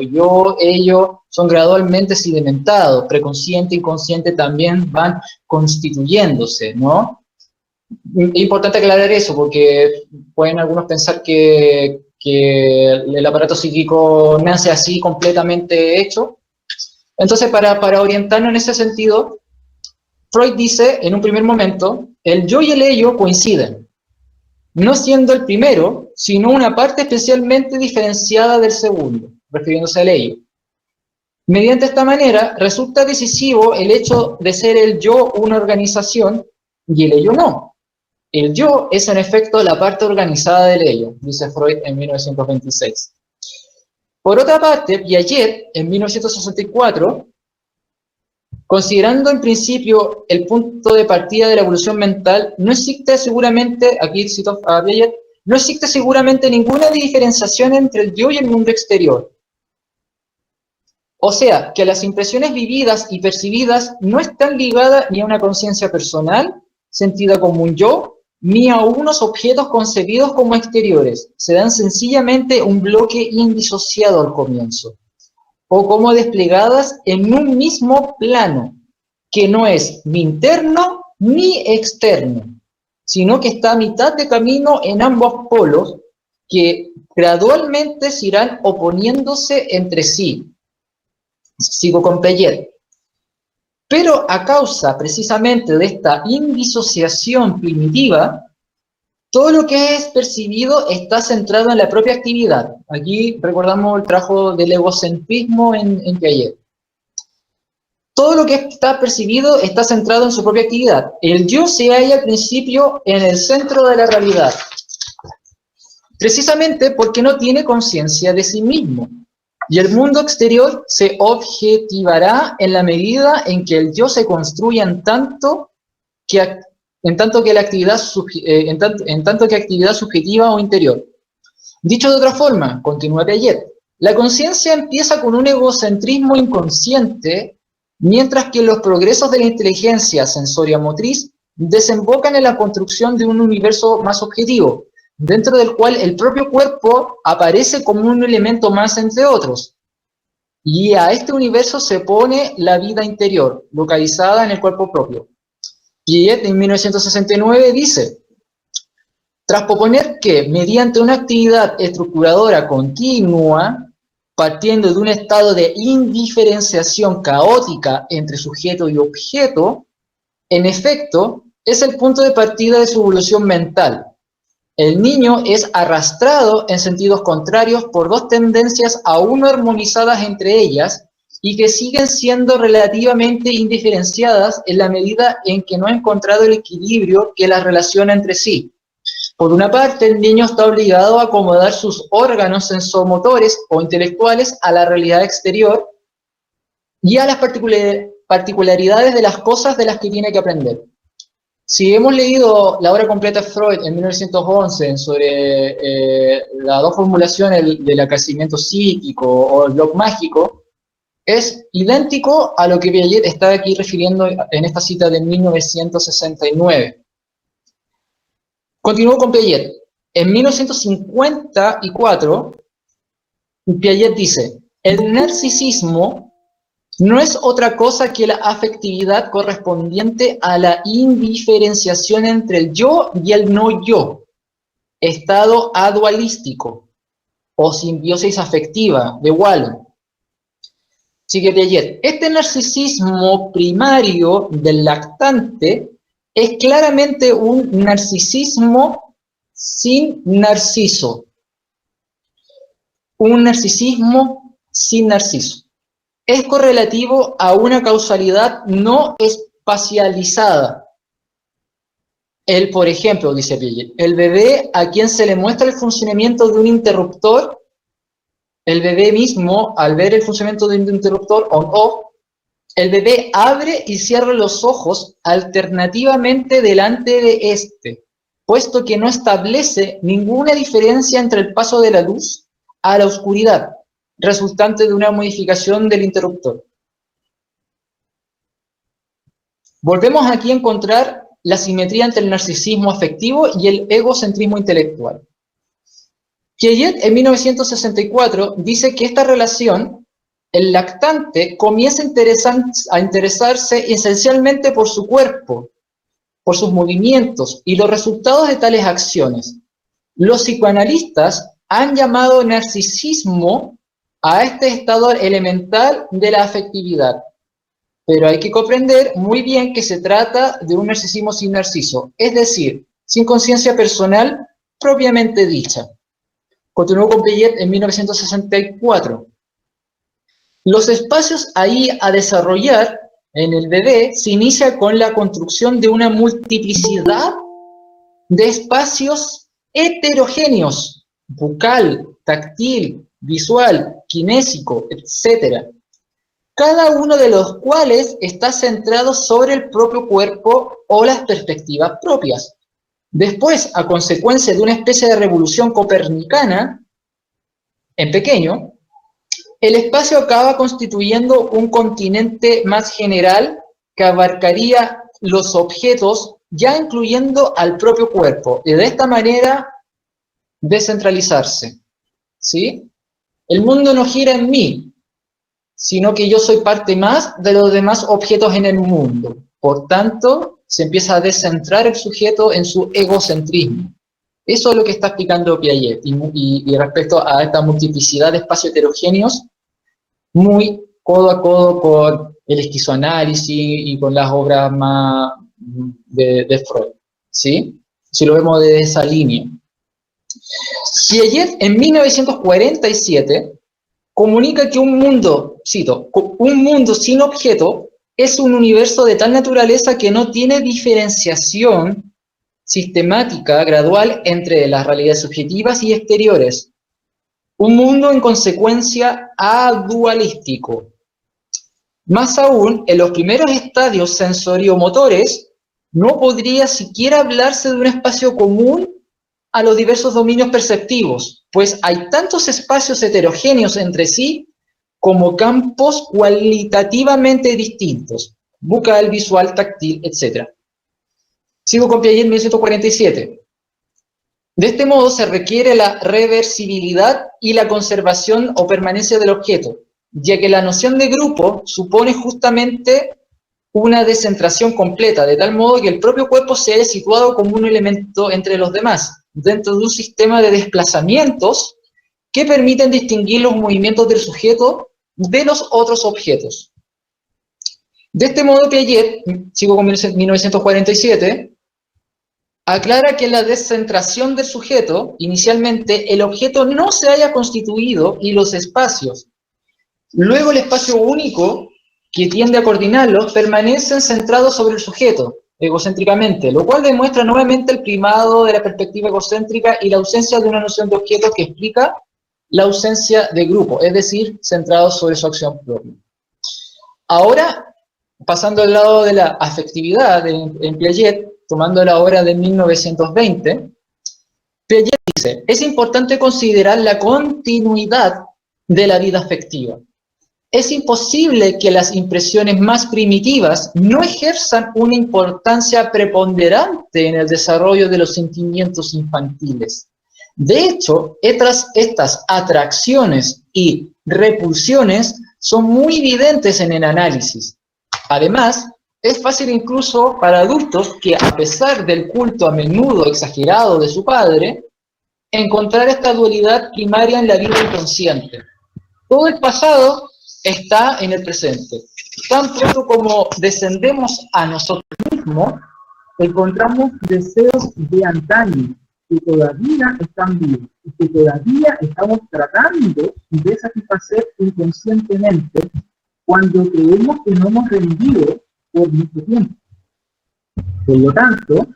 B: Ellos son gradualmente sedimentados, preconsciente, inconsciente también van constituyéndose, ¿no? Es importante aclarar eso porque pueden algunos pensar que el aparato psíquico nace así completamente hecho. Entonces, para orientarnos en ese sentido, Freud dice en un primer momento, el yo y el ello coinciden, no siendo el primero, sino una parte especialmente diferenciada del segundo, refiriéndose al ello. Mediante esta manera, resulta decisivo el hecho de ser el yo una organización y el ello no. El yo es en efecto la parte organizada del ello, dice Freud en 1926. Por otra parte, Piaget, en 1964, considerando en principio el punto de partida de la evolución mental, no existe seguramente, aquí cito a Piaget, no existe seguramente ninguna diferenciación entre el yo y el mundo exterior. O sea, que las impresiones vividas y percibidas no están ligadas ni a una conciencia personal, sentida como un yo, ni a unos objetos concebidos como exteriores. Se dan sencillamente un bloque indisociado al comienzo. o como desplegadas en un mismo plano, que no es ni interno ni externo, sino que está a mitad de camino en ambos polos, que gradualmente se irán oponiéndose entre sí. Sigo con Piaget. Pero a causa precisamente de esta indisociación primitiva, todo lo que es percibido está centrado en la propia actividad. Aquí recordamos el trabajo del egocentrismo en Piaget. Todo lo que está percibido está centrado en su propia actividad. El yo se halla al principio en el centro de la realidad, precisamente porque no tiene conciencia de sí mismo. Y el mundo exterior se objetivará en la medida en que el yo se construya en tanto que actividad subjetiva o interior. Dicho de otra forma, continúa Piaget, la conciencia empieza con un egocentrismo inconsciente, mientras que los progresos de la inteligencia sensoria-motriz desembocan en la construcción de un universo más objetivo, dentro del cual el propio cuerpo aparece como un elemento más entre otros. Y a este universo se pone la vida interior, localizada en el cuerpo propio. Piaget en 1969 dice, tras proponer que mediante una actividad estructuradora continua, partiendo de un estado de indiferenciación caótica entre sujeto y objeto, en efecto, es el punto de partida de su evolución mental. El niño es arrastrado en sentidos contrarios por dos tendencias aún no armonizadas entre ellas y que siguen siendo relativamente indiferenciadas en la medida en que no ha encontrado el equilibrio que las relaciona entre sí. Por una parte, el niño está obligado a acomodar sus órganos sensomotores o intelectuales a la realidad exterior y a las particularidades de las cosas de las que tiene que aprender. Si hemos leído la obra completa de Freud en 1911 sobre las dos formulaciones del acrecimiento psíquico o el bloque mágico, es idéntico a lo que Piaget está aquí refiriendo en esta cita de 1969. Continúo con Piaget. En 1954, Piaget dice, el narcisismo no es otra cosa que la afectividad correspondiente a la indiferenciación entre el yo y el no yo, estado adualístico o simbiosis afectiva de Wallon. Sigue Piaget. Este narcisismo primario del lactante es claramente un narcisismo sin narciso. Un narcisismo sin narciso. Es correlativo a una causalidad no espacializada. Por ejemplo, dice Piaget, el bebé a quien se le muestra el funcionamiento de un interruptor, el bebé mismo, al ver el funcionamiento de un interruptor on-off, el bebé abre y cierra los ojos alternativamente delante de este, puesto que no establece ninguna diferencia entre el paso de la luz a la oscuridad, resultante de una modificación del interruptor. Volvemos aquí a encontrar la simetría entre el narcisismo afectivo y el egocentrismo intelectual. Piaget en 1964 dice que esta relación, el lactante comienza a interesarse esencialmente por su cuerpo, por sus movimientos y los resultados de tales acciones. Los psicoanalistas han llamado narcisismo a este estado elemental de la afectividad. Pero hay que comprender muy bien que se trata de un narcisismo sin narciso, es decir, sin conciencia personal propiamente dicha. Continuó con Piaget en 1964. Los espacios ahí a desarrollar en el bebé se inicia con la construcción de una multiplicidad de espacios heterogéneos, bucal, táctil, visual, kinésico, etc. Cada uno de los cuales está centrado sobre el propio cuerpo o las perspectivas propias. Después, a consecuencia de una especie de revolución copernicana, en pequeño, el espacio acaba constituyendo un continente más general que abarcaría los objetos, ya incluyendo al propio cuerpo, y de esta manera descentralizarse. ¿Sí? El mundo no gira en mí, sino que yo soy parte más de los demás objetos en el mundo. Por tanto, se empieza a descentrar el sujeto en su egocentrismo. Eso es lo que está explicando Piaget, y respecto a esta multiplicidad de espacios heterogéneos, muy codo a codo con el esquizoanálisis y con las obras más de Freud, ¿sí? Si lo vemos de esa línea. Piaget, en 1947, comunica que un mundo, cito, un mundo sin objeto es un universo de tal naturaleza que no tiene diferenciación sistemática, gradual, entre las realidades subjetivas y exteriores. Un mundo, en consecuencia, adualístico. Más aún, en los primeros estadios sensorio-motores, no podría siquiera hablarse de un espacio común a los diversos dominios perceptivos, pues hay tantos espacios heterogéneos entre sí como campos cualitativamente distintos, bucal, visual, táctil, etc. Sigo con Piaget, 1947. De este modo se requiere la reversibilidad y la conservación o permanencia del objeto, ya que la noción de grupo supone justamente una descentración completa, de tal modo que el propio cuerpo se haya situado como un elemento entre los demás, dentro de un sistema de desplazamientos que permiten distinguir los movimientos del sujeto de los otros objetos. De este modo, Piaget, sigo con 1947, aclara que en la descentración del sujeto, inicialmente, el objeto no se haya constituido y los espacios. Luego el espacio único, que tiende a coordinarlos, permanecen centrados sobre el sujeto, egocéntricamente, lo cual demuestra nuevamente el primado de la perspectiva egocéntrica y la ausencia de una noción de objeto que explica la ausencia de grupo, es decir, centrado sobre su acción propia. Ahora, pasando al lado de la afectividad en Piaget, tomando la obra de 1920, Piaget dice, es importante considerar la continuidad de la vida afectiva. Es imposible que las impresiones más primitivas no ejerzan una importancia preponderante en el desarrollo de los sentimientos infantiles. De hecho, estas atracciones y repulsiones son muy evidentes en el análisis. Además, es fácil incluso para adultos que, a pesar del culto a menudo exagerado de su padre, encontrar esta dualidad primaria en la vida inconsciente. Todo el pasado está en el presente. Tan pronto como descendemos a nosotros mismos, encontramos deseos de antaño que todavía están vivos y que todavía estamos tratando de satisfacer inconscientemente cuando creemos que no hemos rendido por mucho tiempo. Por lo tanto,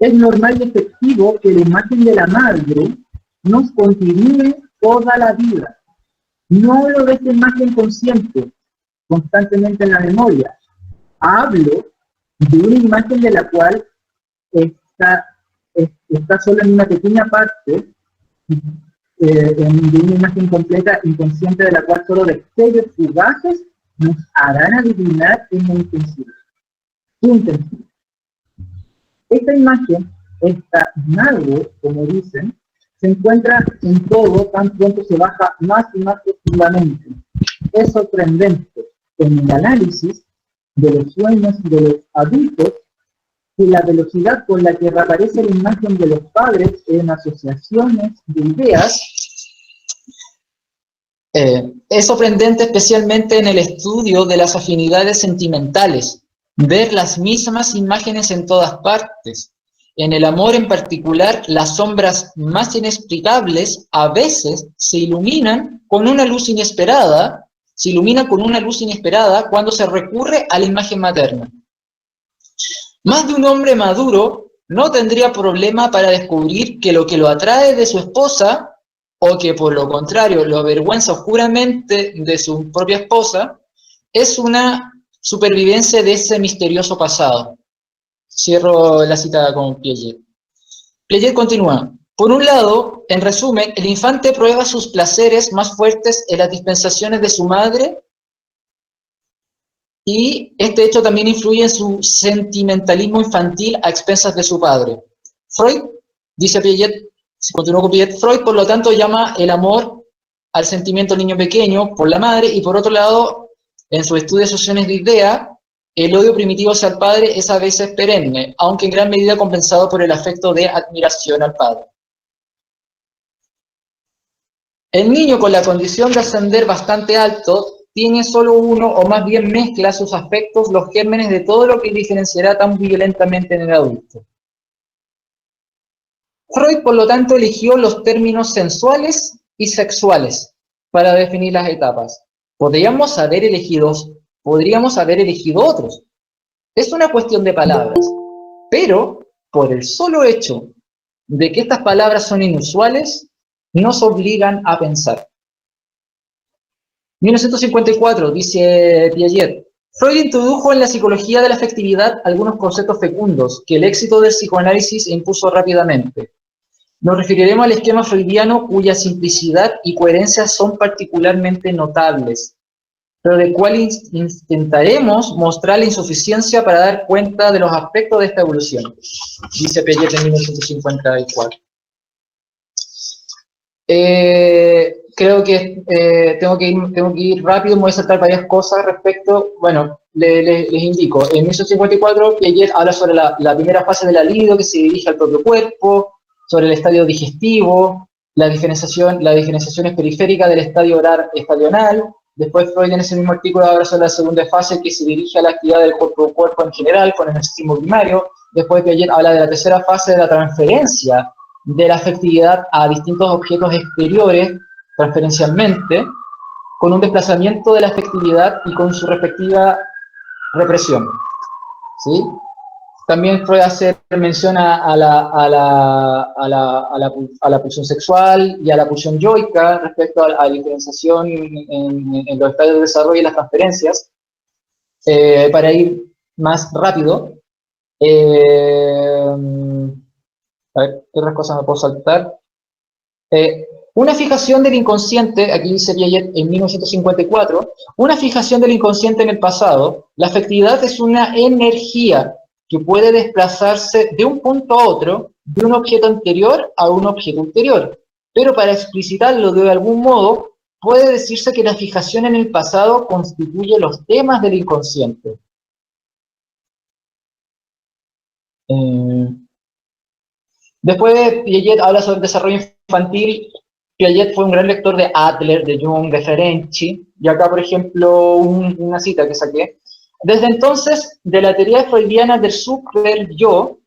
B: es normal y efectivo que la imagen de la madre nos continúe toda la vida. No lo ves en imagen consciente, constantemente en la memoria. Hablo de una imagen de la cual está solo en una pequeña parte, de una imagen completa, inconsciente, de la cual solo destellos fugaces nos harán adivinar en la intensidad. Su intensidad. Esta imagen, esta imago, como dicen, se encuentra en todo tan pronto se baja más y más profundamente. Es sorprendente en el análisis de los sueños de los adultos que la velocidad con la que reaparece la imagen de los padres en asociaciones de ideas es sorprendente, especialmente en el estudio de las afinidades sentimentales, ver las mismas imágenes en todas partes. En el amor en particular, las sombras más inexplicables a veces se iluminan con una luz inesperada, cuando se recurre a la imagen materna. Más de un hombre maduro no tendría problema para descubrir que lo atrae de su esposa, o que por lo contrario lo avergüenza oscuramente de su propia esposa, es una supervivencia de ese misterioso pasado. Cierro la cita con Piaget. Piaget continúa. Por un lado, en resumen, el infante prueba sus placeres más fuertes en las dispensaciones de su madre, y este hecho también influye en su sentimentalismo infantil a expensas de su padre. Freud, dice Piaget, si continúo con Piaget, Freud por lo tanto llama el amor al sentimiento del niño pequeño por la madre, y por otro lado, en su estudio de asociaciones de idea, el odio primitivo hacia el padre es a veces perenne, aunque en gran medida compensado por el afecto de admiración al padre. El niño con la condición de ascender bastante alto tiene solo uno, o más bien mezcla sus afectos, los gérmenes de todo lo que diferenciará tan violentamente en el adulto. Freud, por lo tanto, eligió los términos sensuales y sexuales para definir las etapas. Podríamos haber elegido otros. Es una cuestión de palabras, pero por el solo hecho de que estas palabras son inusuales, nos obligan a pensar. 1954, dice Piaget, Freud introdujo en la psicología de la afectividad algunos conceptos fecundos que el éxito del psicoanálisis impuso rápidamente. Nos referiremos al esquema freudiano cuya simplicidad y coherencia son particularmente notables, pero del cual intentaremos mostrar la insuficiencia para dar cuenta de los aspectos de esta evolución, dice Piaget en 1954. Creo que tengo que ir rápido, me voy a saltar varias cosas respecto, bueno, les indico, en 1954 Piaget habla sobre la primera fase de la libido que se dirige al propio cuerpo, sobre el estadio digestivo, las diferenciaciones periféricas del estadio oral estadional. Después Freud en ese mismo artículo habla sobre la segunda fase que se dirige a la actividad del cuerpo en general, con el estímulo primario. Después Piaget habla de la tercera fase de la transferencia de la afectividad a distintos objetos exteriores, transferencialmente, con un desplazamiento de la afectividad y con su respectiva represión. ¿Sí? También Freud hace mención a la pulsión sexual y a la pulsión yoica respecto a la diferenciación en los estadios de desarrollo y las transferencias. Para ir más rápido, a ver, ¿qué otras cosas me puedo saltar? Una fijación del inconsciente, aquí dice Piaget en 1954, una fijación del inconsciente en el pasado. La afectividad es una energía que puede desplazarse de un punto a otro, de un objeto anterior a un objeto ulterior. Pero para explicitarlo de algún modo, puede decirse que la fijación en el pasado constituye los temas del inconsciente. Después Piaget habla sobre el desarrollo infantil. Piaget fue un gran lector de Adler, de Jung, de Ferenczi, y acá, por ejemplo, una cita que saqué. Desde entonces, de la teoría freudiana del super-yo,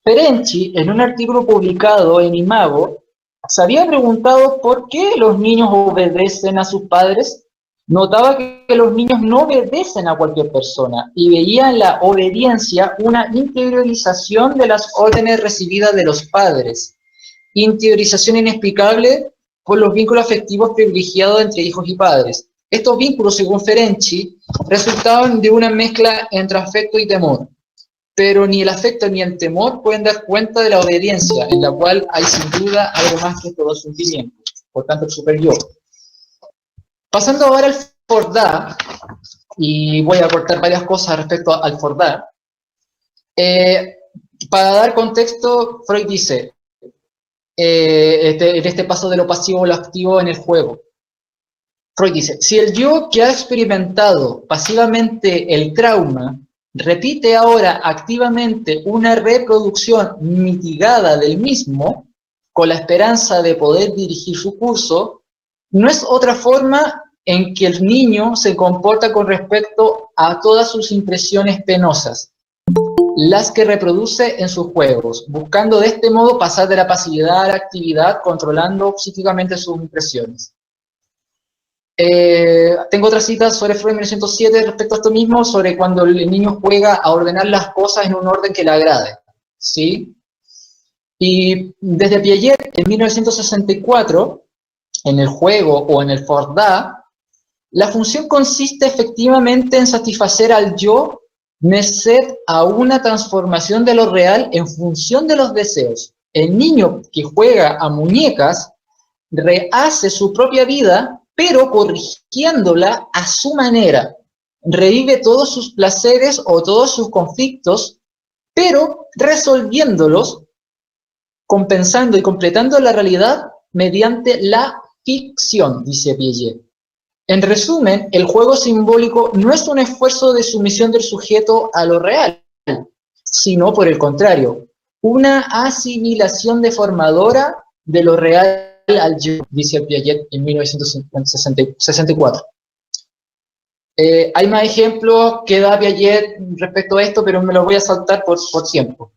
B: Ferenczi, en un artículo publicado en Imago, se había preguntado por qué los niños obedecen a sus padres. Notaba que los niños no obedecen a cualquier persona y veía en la obediencia una interiorización de las órdenes recibidas de los padres. Interiorización inexplicable por los vínculos afectivos privilegiados entre hijos y padres. Estos vínculos, según Ferenczi, resultaban de una mezcla entre afecto y temor. Pero ni el afecto ni el temor pueden dar cuenta de la obediencia, en la cual hay sin duda algo más que todo sentimiento. Por tanto, el super-yo. Pasando ahora al Fordá, y voy a cortar varias cosas respecto al Fordá. Para dar contexto, Freud dice, en este paso de lo pasivo a lo activo en el juego. Freud dice, si el yo que ha experimentado pasivamente el trauma repite ahora activamente una reproducción mitigada del mismo, con la esperanza de poder dirigir su curso, no es otra forma en que el niño se comporta con respecto a todas sus impresiones penosas, las que reproduce en sus juegos, buscando de este modo pasar de la pasividad a la actividad, controlando psíquicamente sus impresiones. Tengo otra cita sobre Freud en 1907 respecto a esto mismo, sobre cuando el niño juega a ordenar las cosas en un orden que le agrade, ¿sí? Y desde Piaget, en 1964, en el juego o en el Fordá, la función consiste efectivamente en satisfacer al yo, merced a una transformación de lo real en función de los deseos. El niño que juega a muñecas rehace su propia vida, pero corrigiéndola a su manera. Revive todos sus placeres o todos sus conflictos, pero resolviéndolos, compensando y completando la realidad mediante la ficción, dice Piaget. En resumen, el juego simbólico no es un esfuerzo de sumisión del sujeto a lo real, sino por el contrario, una asimilación deformadora de lo real al yo, dice Piaget en 1964. Hay más ejemplos que da Piaget respecto a esto, pero me los voy a saltar por tiempo.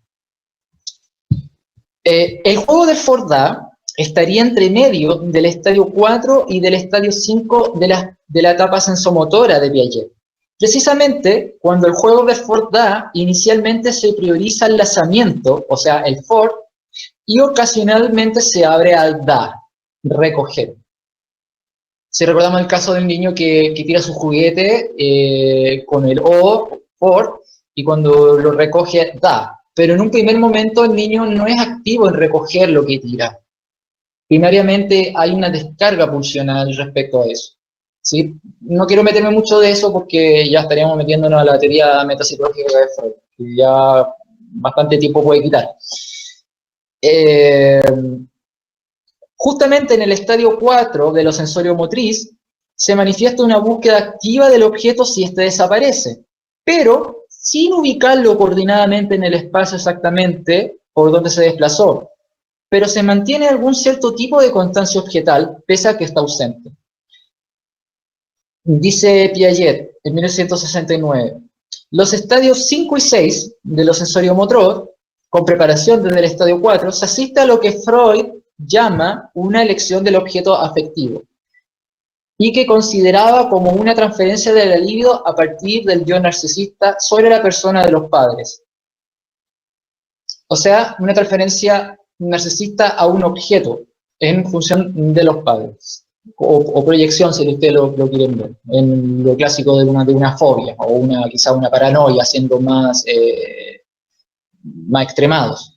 B: El juego de Ford-Da estaría entre medio del estadio 4 y del estadio 5 de la etapa sensomotora de Piaget. Precisamente, cuando el juego de Ford-Da inicialmente se prioriza el lanzamiento, o sea, el for, y ocasionalmente se abre al da, recoger. Si recordamos el caso del niño que tira su juguete con el o, for, y cuando lo recoge, da. Pero en un primer momento el niño no es activo en recoger lo que tira. Primariamente hay una descarga pulsional respecto a eso. ¿Sí? No quiero meterme mucho de eso porque ya estaríamos metiéndonos a la teoría metapsicológica de Freud, que ya bastante tiempo puede quitar. Justamente en el estadio 4 de lo sensorio motriz se manifiesta una búsqueda activa del objeto si éste desaparece, pero sin ubicarlo coordinadamente en el espacio exactamente por donde se desplazó, pero se mantiene algún cierto tipo de constancia objetal pese a que está ausente. Dice Piaget en 1969, los estadios 5 y 6 de lo sensorio motor, con preparación desde el estadio 4, se asiste a lo que Freud llama una elección del objeto afectivo, y que consideraba como una transferencia de la libido a partir del yo narcisista sobre la persona de los padres. O sea, una transferencia narcisista a un objeto en función de los padres. O proyección, si ustedes lo quieren ver, en lo clásico de una fobia, o quizá una paranoia, siendo más extremados.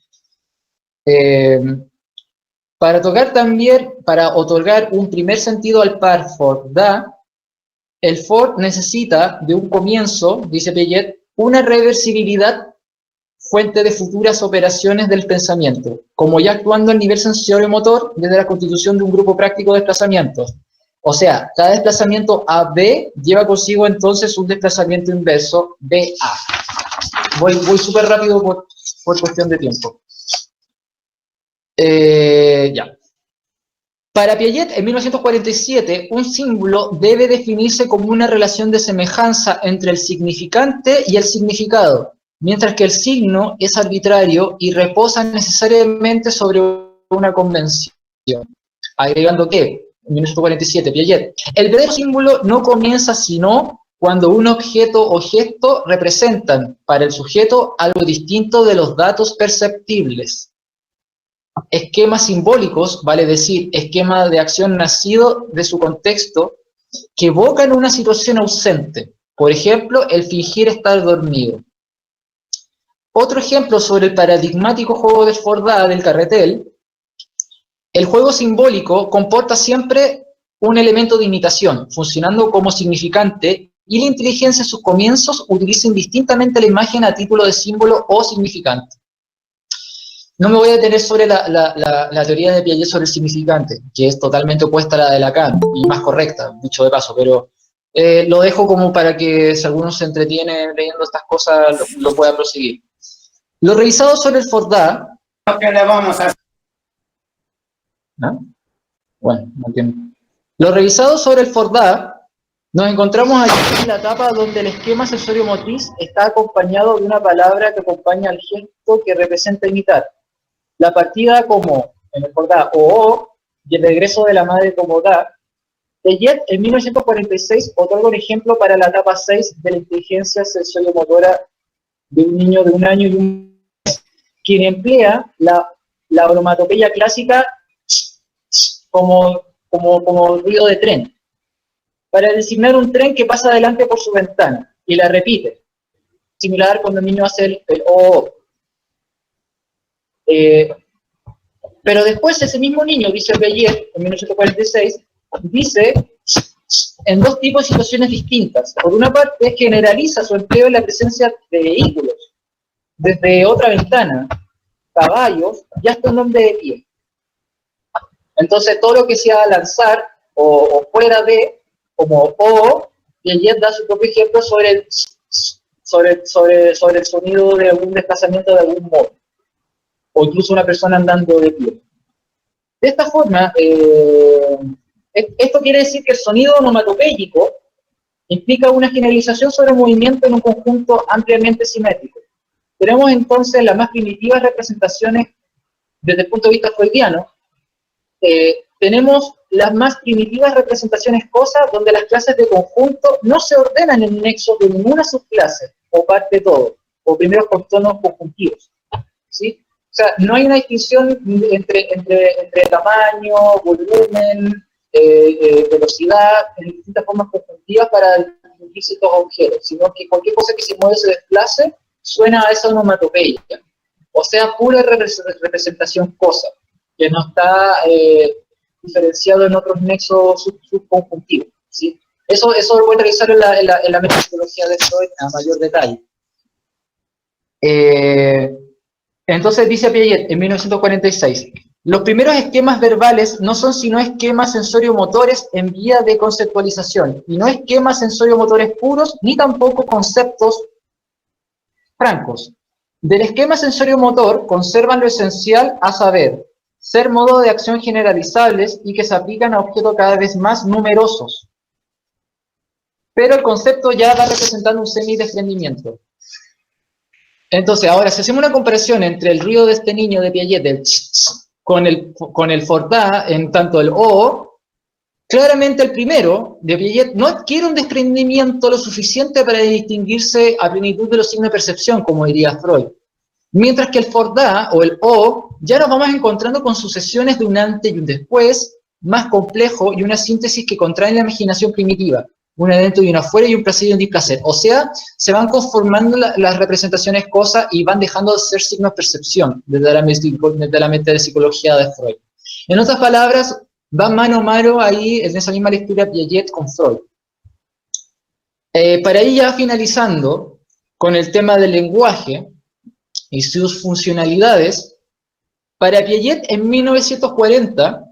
B: Para otorgar un primer sentido al par Ford-Da, el Ford necesita de un comienzo, dice Piaget, una reversibilidad fuente de futuras operaciones del pensamiento, como ya actuando al nivel sensorio-motor desde la constitución de un grupo práctico de desplazamientos. O sea, cada desplazamiento AB lleva consigo entonces un desplazamiento inverso BA. Voy súper rápido por cuestión de tiempo. Ya. Para Piaget, en 1947, un símbolo debe definirse como una relación de semejanza entre el significante y el significado, mientras que el signo es arbitrario y reposa necesariamente sobre una convención. Agregando que, en 1947, Piaget, el verdadero símbolo no comienza sino cuando un objeto o gesto representan para el sujeto algo distinto de los datos perceptibles. Esquemas simbólicos, vale decir, esquema de acción nacido de su contexto, que evocan una situación ausente. Por ejemplo, el fingir estar dormido. Otro ejemplo sobre el paradigmático juego de Ford-Da del carretel, el juego simbólico comporta siempre un elemento de imitación, funcionando como significante, y la inteligencia en sus comienzos utiliza indistintamente la imagen a título de símbolo o significante. No me voy a detener sobre la teoría de Piaget sobre el significante, que es totalmente opuesta a la de Lacan, y más correcta, dicho de paso, pero lo dejo como para que si alguno se entretiene leyendo estas cosas, lo pueda proseguir. Lo revisado sobre el Ford-Da...
C: ¿Qué le vamos a hacer?
B: ¿No? Bueno, no entiendo. Lo revisado sobre el Ford-Da, nos encontramos aquí en la etapa donde el esquema sensorio-motriz está acompañado de una palabra que acompaña al gesto que representa imitar. La partida como, en el Ford-Da, o y el regreso de la madre como da. Piaget, en 1946, otorga un ejemplo para la etapa 6 de la inteligencia sensorio-motora de un niño de 1 año y un mes, quien emplea la onomatopeya clásica como ruido de tren, para designar un tren que pasa adelante por su ventana, y la repite, similar cuando el niño hace el o. Pero después ese mismo niño, dice Piaget, en 1946, dice en dos tipos de situaciones distintas. Por una parte, generaliza su empleo en la presencia de vehículos, desde otra ventana, caballos, y hasta un hombre de pie. Entonces, todo lo que sea lanzar o fuera de, como O, Piaget da su propio ejemplo sobre el sonido de algún desplazamiento de algún modo, o incluso una persona andando de pie. De esta forma, esto quiere decir que el sonido onomatopéyico implica una generalización sobre el movimiento en un conjunto ampliamente simétrico. Tenemos entonces las más primitivas representaciones desde el punto de vista freudiano. Tenemos las más primitivas representaciones cosas donde las clases de conjunto no se ordenan en nexos de ninguna subclase o parte de todo, o primeros contornos conjuntivos, ¿sí? O sea, no hay una distinción entre tamaño, volumen, velocidad, en distintas formas conjuntivas para distinguir ciertos objetos, sino que cualquier cosa que se mueve, se desplace, suena a esa onomatopeya. O sea, pura representación cosa, que no está diferenciado en otros nexos subconjuntivos, ¿sí? Eso lo voy a revisar en la metodología de Freud a mayor detalle. Entonces dice Piaget en 1946, los primeros esquemas verbales no son sino esquemas sensorio-motores en vía de conceptualización, y no esquemas sensorio-motores puros, ni tampoco conceptos francos. Del esquema sensorio-motor conservan lo esencial, a saber, ser modos de acción generalizables y que se aplican a objetos cada vez más numerosos. Pero el concepto ya va representando un semidesprendimiento. Entonces, ahora, si hacemos una comparación entre el ruido de este niño de Piaget, del con el Fordá, en tanto el O, claramente el primero, de Piaget, no adquiere un desprendimiento lo suficiente para distinguirse a plenitud de los signos de percepción, como diría Freud. Mientras que el Fordá, o el O, ya nos vamos encontrando con sucesiones de un antes y un después, más complejo, y una síntesis que contrae la imaginación primitiva. Un adentro y un afuera, y un placer y un displacer. O sea, se van conformando las representaciones cosas y van dejando de ser signos de percepción desde la metapsicología de Freud. En otras palabras, va mano a mano ahí en esa misma lectura Piaget con Freud. Para ir ya finalizando con el tema del lenguaje y sus funcionalidades, para Piaget en 1940,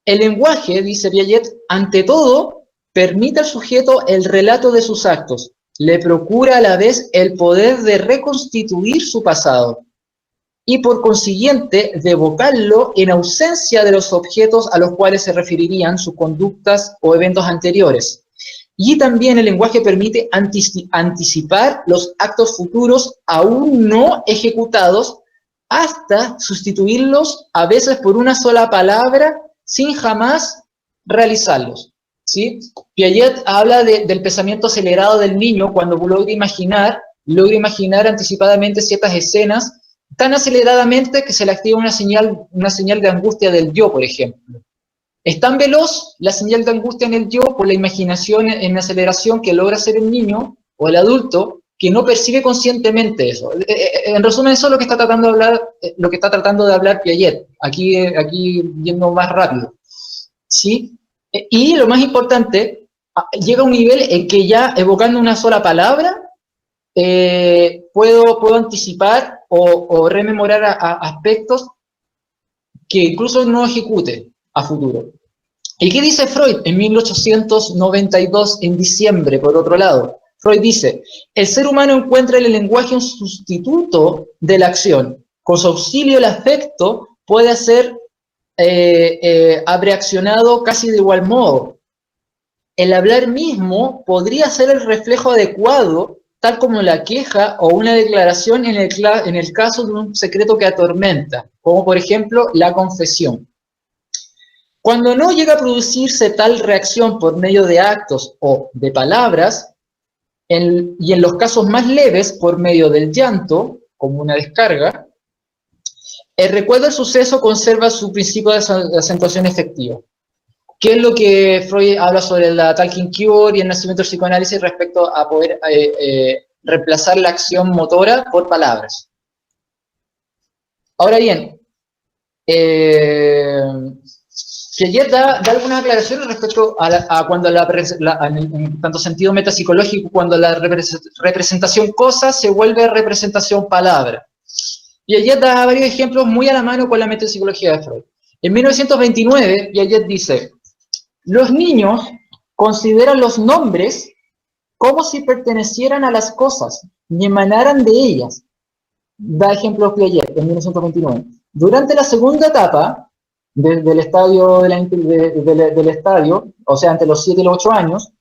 B: el lenguaje, dice Piaget, ante todo, permite al sujeto el relato de sus actos, le procura a la vez el poder de reconstituir su pasado y por consiguiente de evocarlo en ausencia de los objetos a los cuales se referirían sus conductas o eventos anteriores. Y también el lenguaje permite anticipar los actos futuros aún no ejecutados hasta sustituirlos a veces por una sola palabra sin jamás realizarlos. ¿Sí? Piaget habla del pensamiento acelerado del niño cuando logra imaginar anticipadamente ciertas escenas tan aceleradamente que se le activa una señal de angustia del yo, por ejemplo. Es tan veloz la señal de angustia en el yo por la imaginación en aceleración que logra hacer el niño o el adulto que no percibe conscientemente eso. En resumen, eso es lo que está tratando de hablar Piaget, aquí yendo más rápido. ¿Sí? Y lo más importante, llega a un nivel en que ya evocando una sola palabra, puedo anticipar o rememorar aspectos que incluso no ejecute a futuro. ¿Y qué dice Freud en 1892, en diciembre, por otro lado? Freud dice, el ser humano encuentra en el lenguaje un sustituto de la acción. Con su auxilio el afecto puede ser abreaccionado casi de igual modo. El hablar mismo podría ser el reflejo adecuado, tal como la queja o una declaración en el caso de un secreto que atormenta, como por ejemplo la confesión. Cuando no llega a producirse tal reacción por medio de actos o de palabras, y en los casos más leves por medio del llanto, como una descarga, el recuerdo del suceso conserva su principio de acentuación efectiva. ¿Qué es lo que Freud habla sobre la talking cure y el nacimiento del psicoanálisis respecto a poder reemplazar la acción motora por palabras? Ahora bien, Piaget da algunas aclaraciones respecto a cuando en tanto sentido metapsicológico, cuando la representación cosa se vuelve representación palabra. Piaget da varios ejemplos muy a la mano con la metapsicología de Freud. En 1929, Piaget dice, los niños consideran los nombres como si pertenecieran a las cosas y emanaran de ellas. Da ejemplo Piaget en 1929. Durante la segunda etapa del estadio, del estadio, o sea, entre los 7 y los 8 años,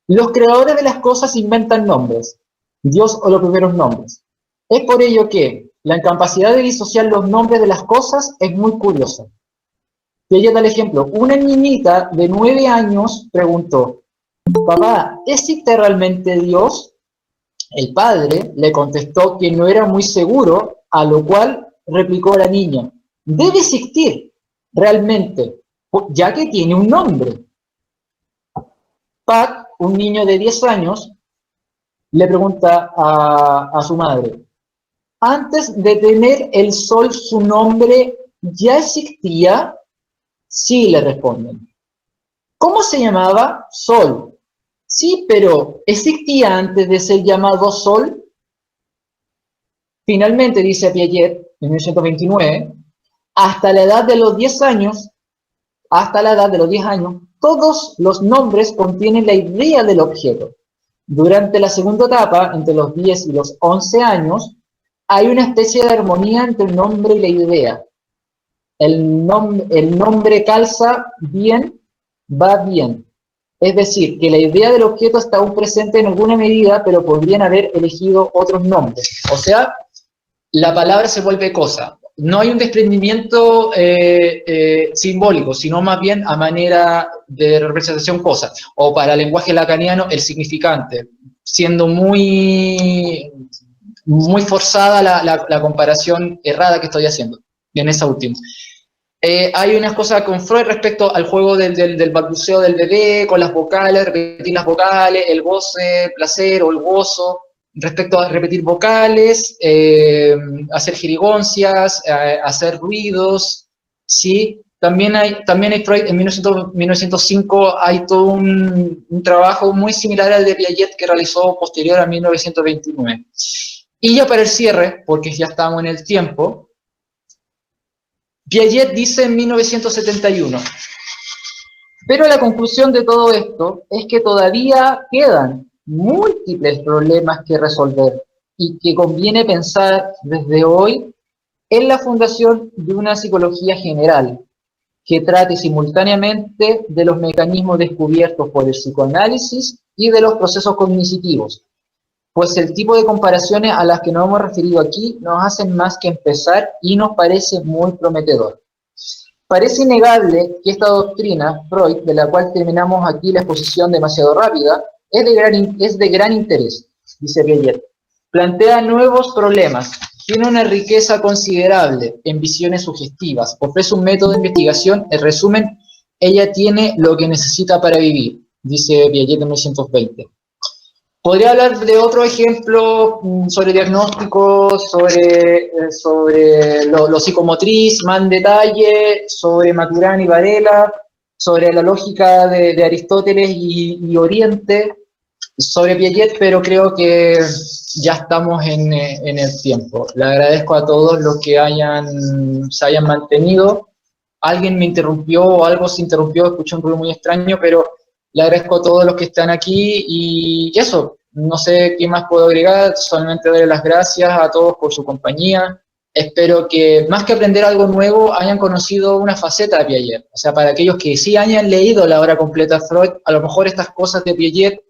B: los creadores de las cosas inventan nombres, Dios o los primeros nombres. Es por ello que la incapacidad de disociar los nombres de las cosas es muy curiosa. Piaget da el ejemplo. Una niñita de 9 años preguntó, papá, ¿existe realmente Dios? El padre le contestó que no era muy seguro, a lo cual replicó la niña, debe existir realmente, ya que tiene un nombre. Pat, un niño de 10 años, le pregunta a su madre, antes de tener el sol su nombre ya existía. Sí, le responden. ¿Cómo se llamaba? Sol. Sí, pero ¿existía antes de ser llamado Sol? Finalmente, dice Piaget, en 1929, hasta la edad de los 10 años, todos los nombres contienen la idea del objeto. Durante la segunda etapa, entre los 10 y los 11 años, hay una especie de armonía entre el nombre y la idea. El nombre calza bien, va bien. Es decir, que la idea del objeto está aún presente en alguna medida, pero podrían haber elegido otros nombres. O sea, la palabra se vuelve cosa. No hay un desprendimiento simbólico, sino más bien a manera de representación cosa. O para el lenguaje lacaniano, el significante, siendo muy forzada la comparación errada que estoy haciendo en esa última. Hay unas cosas con Freud respecto al juego del balbuceo del bebé, con las vocales, repetir las vocales, el goce, placer o el gozo, respecto a repetir vocales, hacer jerigoncias, hacer ruidos, ¿sí? También hay Freud, en 1905 hay todo un trabajo muy similar al de Piaget que realizó posterior a 1929. Y ya para el cierre, porque ya estamos en el tiempo, Piaget dice en 1971, pero la conclusión de todo esto es que todavía quedan múltiples problemas que resolver y que conviene pensar desde hoy en la fundación de una psicología general que trate simultáneamente de los mecanismos descubiertos por el psicoanálisis y de los procesos cognitivos, pues el tipo de comparaciones a las que nos hemos referido aquí nos hacen más que empezar y nos parece muy prometedor. Parece innegable que esta doctrina, Freud, de la cual terminamos aquí la exposición demasiado rápida, es de gran interés, dice Piaget. Plantea nuevos problemas, tiene una riqueza considerable en visiones sugestivas, ofrece un método de investigación, en resumen, ella tiene lo que necesita para vivir, dice Piaget en 1920. Podría hablar de otro ejemplo sobre diagnósticos, sobre lo psicomotriz, más en detalle, sobre Maturana y Varela, sobre la lógica de Aristóteles y Oriente, sobre Piaget, pero creo que ya estamos en el tiempo. Le agradezco a todos los que se hayan mantenido. Alguien me interrumpió o algo se interrumpió, escuché un ruido muy extraño, pero le agradezco a todos los que están aquí y eso, no sé qué más puedo agregar, solamente darle las gracias a todos por su compañía. Espero que, más que aprender algo nuevo, hayan conocido una faceta de Piaget. O sea, para aquellos que sí hayan leído la obra completa de Freud, a lo mejor estas cosas de Piaget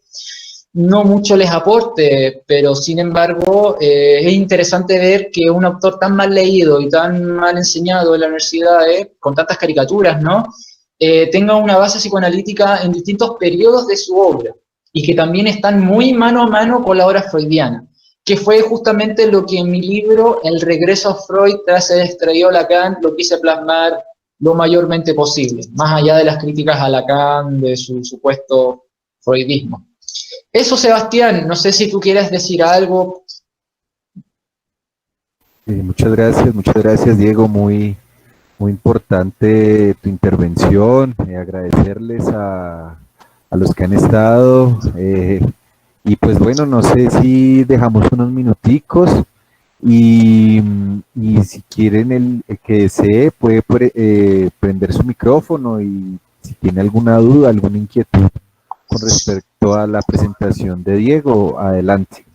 B: no mucho les aporte, pero sin embargo es interesante ver que un autor tan mal leído y tan mal enseñado en la universidad, con tantas caricaturas, ¿no? Tenga una base psicoanalítica en distintos periodos de su obra y que también están muy mano a mano con la obra freudiana, que fue justamente lo que en mi libro, El regreso a Freud, tras el extraído Lacan, lo quise plasmar lo mayormente posible, más allá de las críticas a Lacan, de su supuesto freudismo. Eso, Sebastián, no sé si tú quieres decir algo.
A: Muchas gracias, Diego, muy importante tu intervención, agradecerles a los que han estado, y pues bueno, no sé si dejamos unos minuticos Y si quieren, el que desee puede prender su micrófono y si tiene alguna duda, alguna inquietud con respecto a la presentación de Diego, adelante.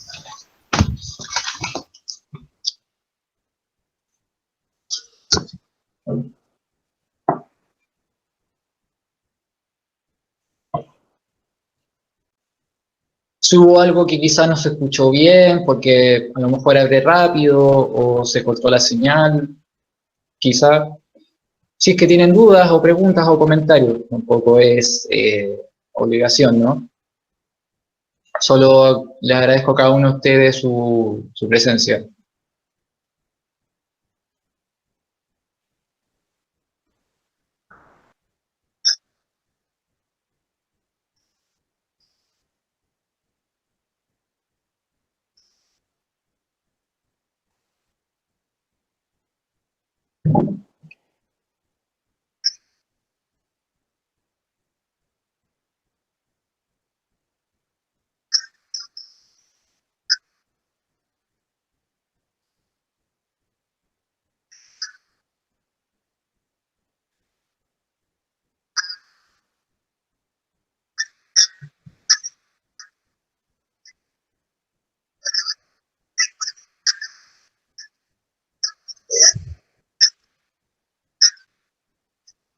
B: Si hubo algo que quizás no se escuchó bien, porque a lo mejor hablé rápido o se cortó la señal, quizás. Si es que tienen dudas o preguntas o comentarios, tampoco es obligación, ¿no? Solo les agradezco a cada uno de ustedes su presencia.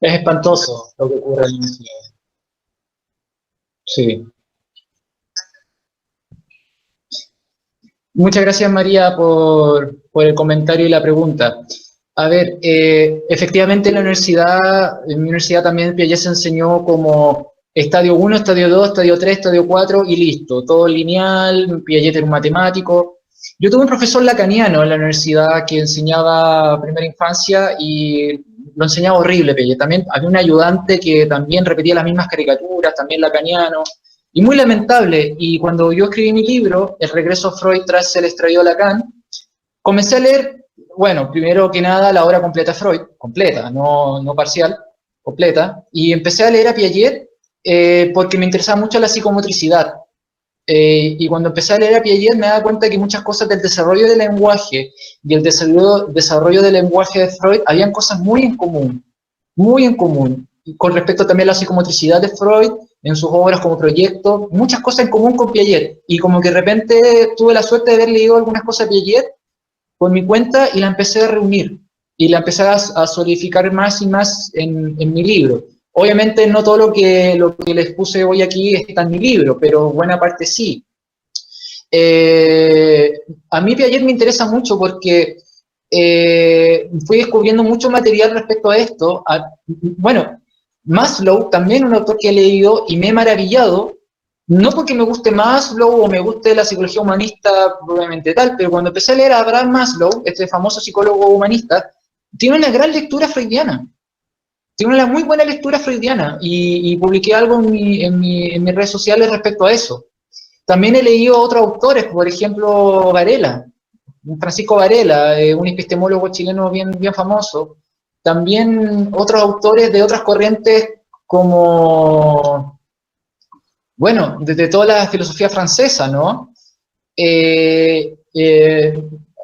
B: Es espantoso lo que ocurre en la universidad. Sí. Muchas gracias, María, por el comentario y la pregunta. A ver, efectivamente en mi universidad también Piaget se enseñó como estadio 1, estadio 2, estadio 3, estadio 4 y listo, todo lineal, Piaget era un matemático. Yo tuve un profesor lacaniano en la universidad que enseñaba primera infancia y lo enseñaba horrible Piaget. También había un ayudante que también repetía las mismas caricaturas, también lacaniano. Y muy lamentable, y cuando yo escribí mi libro, El regreso a Freud tras el extravío de Lacan, comencé a leer, bueno, primero que nada la obra completa de Freud, completa, no parcial, completa, y empecé a leer a Piaget porque me interesaba mucho la psicomotricidad. Y cuando empecé a leer a Piaget me daba cuenta que muchas cosas del desarrollo del lenguaje y el desarrollo del lenguaje de Freud habían cosas muy en común. Y con respecto también a la psicomotricidad de Freud, en sus obras como proyecto, muchas cosas en común con Piaget. Y como que de repente tuve la suerte de haber leído algunas cosas de Piaget por mi cuenta y la empecé a reunir. Y la empecé a solidificar más y más en mi libro. Obviamente no todo lo que les puse hoy aquí está en mi libro, pero buena parte sí. A mí Piaget me interesa mucho porque fui descubriendo mucho material respecto a esto. Bueno, Maslow, también un autor que he leído y me he maravillado, no porque me guste Maslow o me guste la psicología humanista probablemente tal, pero cuando empecé a leer a Abraham Maslow, este famoso psicólogo humanista, tiene una gran lectura freudiana. Tiene una muy buena lectura freudiana y publiqué algo en mis redes sociales respecto a eso. También he leído a otros autores, por ejemplo, Varela, Francisco Varela, un epistemólogo chileno bien famoso. También otros autores de otras corrientes como, bueno, desde toda la filosofía francesa, ¿no?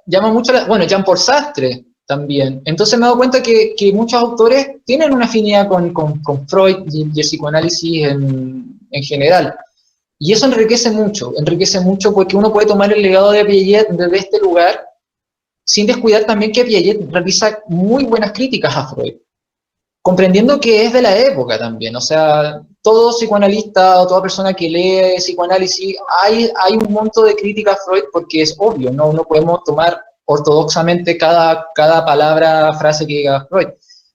B: Llama mucho, bueno, Jean-Paul Sartre también. Entonces me he dado cuenta que muchos autores tienen una afinidad con Freud y el psicoanálisis en general. Y eso enriquece mucho porque uno puede tomar el legado de Piaget desde este lugar, sin descuidar también que Piaget realiza muy buenas críticas a Freud, comprendiendo que es de la época también. O sea, todo psicoanalista o toda persona que lee psicoanálisis, hay un monto de crítica a Freud porque es obvio, no podemos tomar ortodoxamente cada palabra, frase que diga Freud.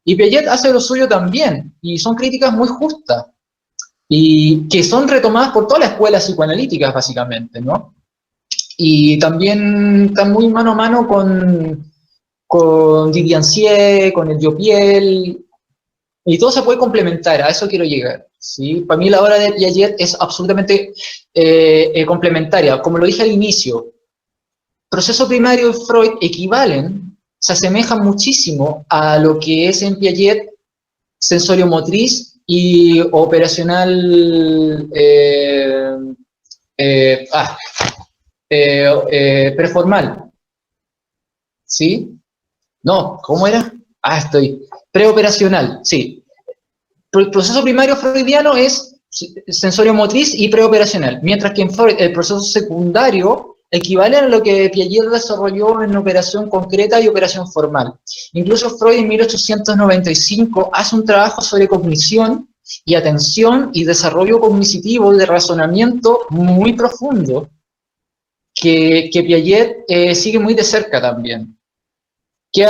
B: Y Piaget hace lo suyo también, y son críticas muy justas y que son retomadas por todas las escuelas psicoanalíticas, básicamente, ¿no? Y también están muy mano a mano con Didiancier, con el Diopiel, y todo se puede complementar, a eso quiero llegar, ¿sí? Para mí la obra de Piaget es absolutamente complementaria. Como lo dije al inicio, proceso primario y Freud equivalen, se asemejan muchísimo a lo que es en Piaget sensorio-motriz y operacional preformal. ¿Sí? No, ¿cómo era? Estoy. Preoperacional, sí. El proceso primario freudiano es sensorio motriz y preoperacional, mientras que en Freud el proceso secundario equivale a lo que Piaget desarrolló en operación concreta y operación formal. Incluso Freud en 1895 hace un trabajo sobre cognición y atención y desarrollo cognitivo de razonamiento muy profundo que Piaget sigue muy de cerca también. Que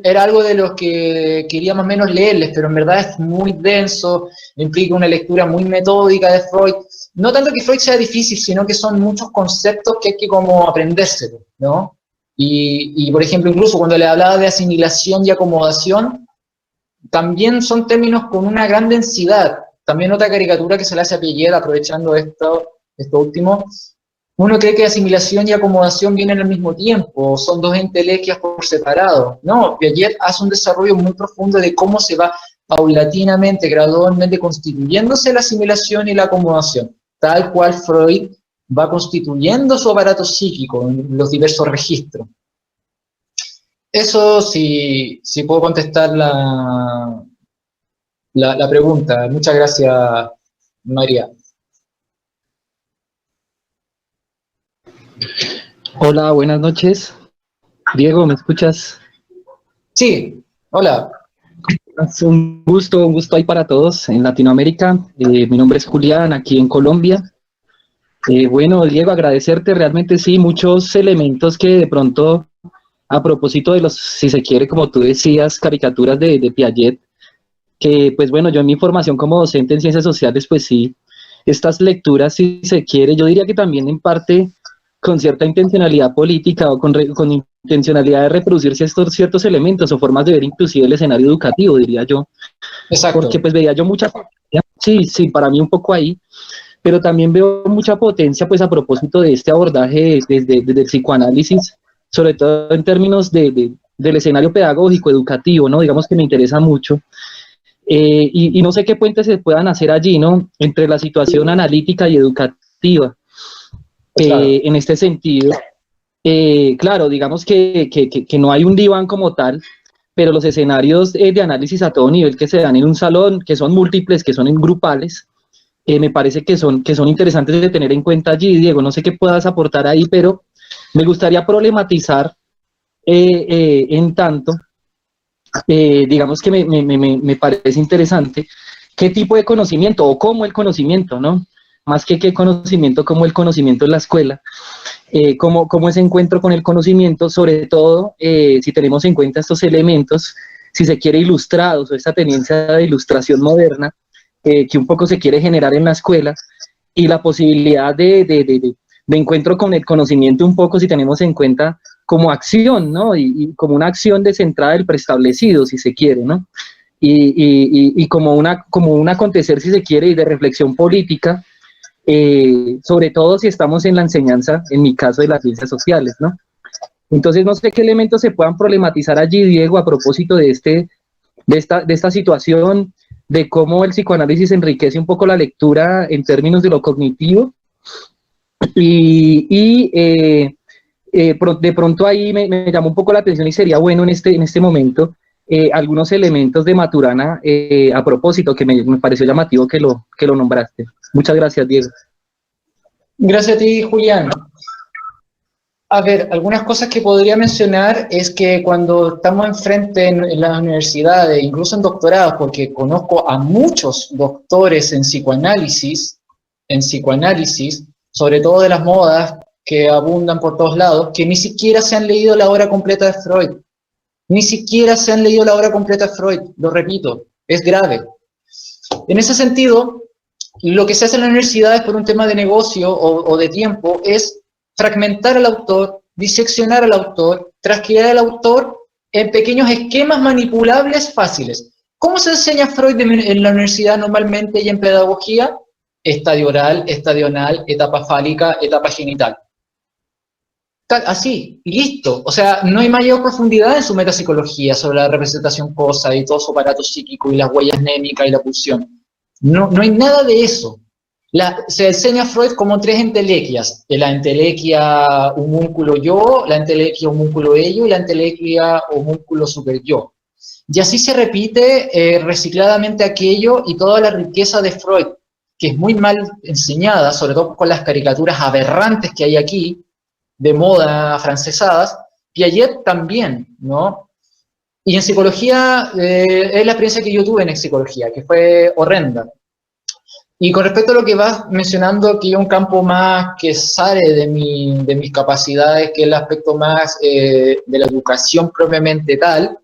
B: era algo de los que quería más o menos leerles, pero en verdad es muy denso, implica una lectura muy metódica de Freud. No tanto que Freud sea difícil, sino que son muchos conceptos que hay que como aprendérselos, ¿no? Y, por ejemplo, incluso cuando le hablaba de asimilación y acomodación, también son términos con una gran densidad. También otra caricatura que se le hace a Piaget, aprovechando esto último, uno cree que asimilación y acomodación vienen al mismo tiempo, son dos entelequias por separado. No, Piaget hace un desarrollo muy profundo de cómo se va paulatinamente, gradualmente constituyéndose la asimilación y la acomodación, tal cual Freud va constituyendo su aparato psíquico en los diversos registros. Eso sí puedo contestar la pregunta. Muchas gracias, María.
C: Hola, buenas noches. Diego, ¿me escuchas?
B: Sí, hola.
C: Es un gusto ahí para todos en Latinoamérica. Mi nombre es Julián, aquí en Colombia. Bueno, Diego, agradecerte realmente sí, muchos elementos que de pronto, a propósito de los, si se quiere, como tú decías, caricaturas de Piaget, que pues bueno, yo en mi formación como docente en ciencias sociales, pues sí, estas lecturas, si se quiere, yo diría que también en parte con cierta intencionalidad política o con intencionalidad de reproducir ciertos elementos o formas de ver inclusive el escenario educativo, diría yo.
B: Exacto.
C: Porque pues veía yo mucha, sí, para mí un poco ahí, pero también veo mucha potencia pues a propósito de este abordaje desde el psicoanálisis, sobre todo en términos del escenario pedagógico, educativo, ¿no? Digamos que me interesa mucho. Y no sé qué puentes se puedan hacer allí, ¿no? Entre la situación analítica y educativa.
B: Claro.
C: En este sentido, claro, digamos que no hay un diván como tal, pero los escenarios de análisis a todo nivel que se dan en un salón, que son múltiples, que son en grupales, me parece que son interesantes de tener en cuenta allí. Diego, no sé qué puedas aportar ahí, pero me gustaría problematizar en tanto, digamos que me parece interesante qué tipo de conocimiento o cómo el conocimiento, ¿no? Más que qué conocimiento, como el conocimiento en la escuela, cómo ese encuentro con el conocimiento, sobre todo si tenemos en cuenta estos elementos, si se quiere ilustrados o esta tendencia de ilustración moderna que un poco se quiere generar en la escuela y la posibilidad de encuentro con el conocimiento un poco si tenemos en cuenta como acción, ¿no? Y como una acción descentrada del preestablecido, si se quiere, ¿no? Y como un acontecer, si se quiere, y de reflexión política, sobre todo si estamos en la enseñanza, en mi caso, de las ciencias sociales, ¿no? Entonces, no sé qué elementos se puedan problematizar allí, Diego, a propósito de esta situación, de cómo el psicoanálisis enriquece un poco la lectura en términos de lo cognitivo, de pronto ahí me llamó un poco la atención y sería bueno en este momento algunos elementos de Maturana a propósito, que me pareció llamativo que lo nombraste. Muchas gracias, Diego.
B: Gracias a ti, Julián. A ver, algunas cosas que podría mencionar es que cuando estamos enfrente en las universidades, incluso en doctorados, porque conozco a muchos doctores en psicoanálisis, sobre todo de las modas que abundan por todos lados, que ni siquiera se han leído la obra completa de Freud. Ni siquiera se han leído la obra completa de Freud, lo repito, es grave. En ese sentido, lo que se hace en las universidades por un tema de negocio o de tiempo es fragmentar al autor, diseccionar al autor, transcribir al autor en pequeños esquemas manipulables fáciles. ¿Cómo se enseña Freud en la universidad normalmente y en pedagogía? Estadio oral, estadio anal, etapa fálica, etapa genital. Así, y listo. O sea, no hay mayor profundidad en su metapsicología sobre la representación cosa y todo su aparato psíquico y las huellas némicas y la pulsión. No hay nada de eso. Se enseña a Freud como tres entelequias: la entelequia homúnculo yo, la entelequia homúnculo ello y la entelequia homúnculo super yo. Y así se repite recicladamente aquello, y toda la riqueza de Freud, que es muy mal enseñada, sobre todo con las caricaturas aberrantes que hay aquí, de moda francesadas. Piaget también, ¿no? Y en psicología, es la experiencia que yo tuve en psicología, que fue horrenda. Y con respecto a lo que vas mencionando, que hay un campo más que sale de mis capacidades, que es el aspecto más de la educación propiamente tal,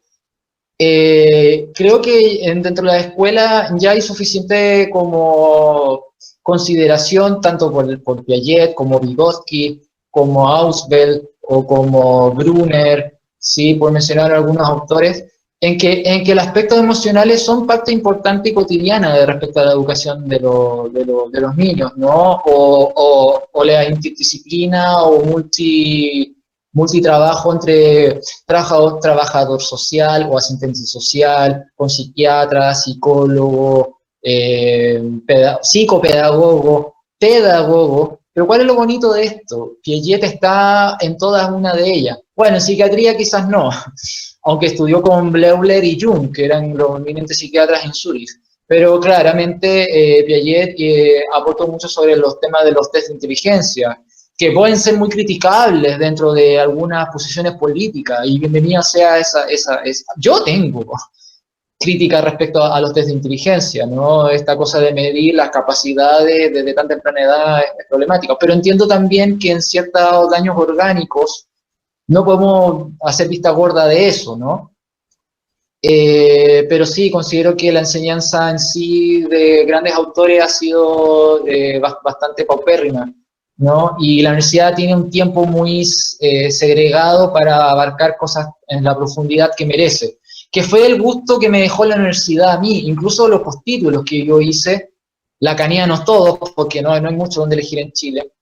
B: creo que dentro de la escuela ya hay suficiente como consideración, tanto por Piaget, como Vygotsky, como Ausubel, o como Brunner, ¿sí? Por mencionar algunos autores, en que los aspectos emocionales son parte importante y cotidiana de respecto a la educación de los niños, ¿no? O la interdisciplina o multitrabajo entre trabajador social o asistente social, con psiquiatra, psicólogo, psicopedagogo, pedagogo. Pero ¿cuál es lo bonito de esto? Piaget está en todas una de ellas. Bueno, en psiquiatría quizás no, aunque estudió con Bleuler y Jung, que eran los eminentes psiquiatras en Zurich. Pero claramente Piaget aportó mucho sobre los temas de los test de inteligencia, que pueden ser muy criticables dentro de algunas posiciones políticas, y bienvenida sea esa. Yo tengo crítica respecto a los test de inteligencia, ¿no? Esta cosa de medir las capacidades desde tan temprana edad es problemática, pero entiendo también que en ciertos daños orgánicos no podemos hacer vista gorda de eso, ¿no? Pero sí, considero que la enseñanza en sí de grandes autores ha sido bastante paupérrima, ¿no? Y la universidad tiene un tiempo muy segregado para abarcar cosas en la profundidad que merece, que fue el gusto que me dejó la universidad a mí. Incluso los postítulos que yo hice, lacanianos todos, porque no hay mucho donde elegir en Chile,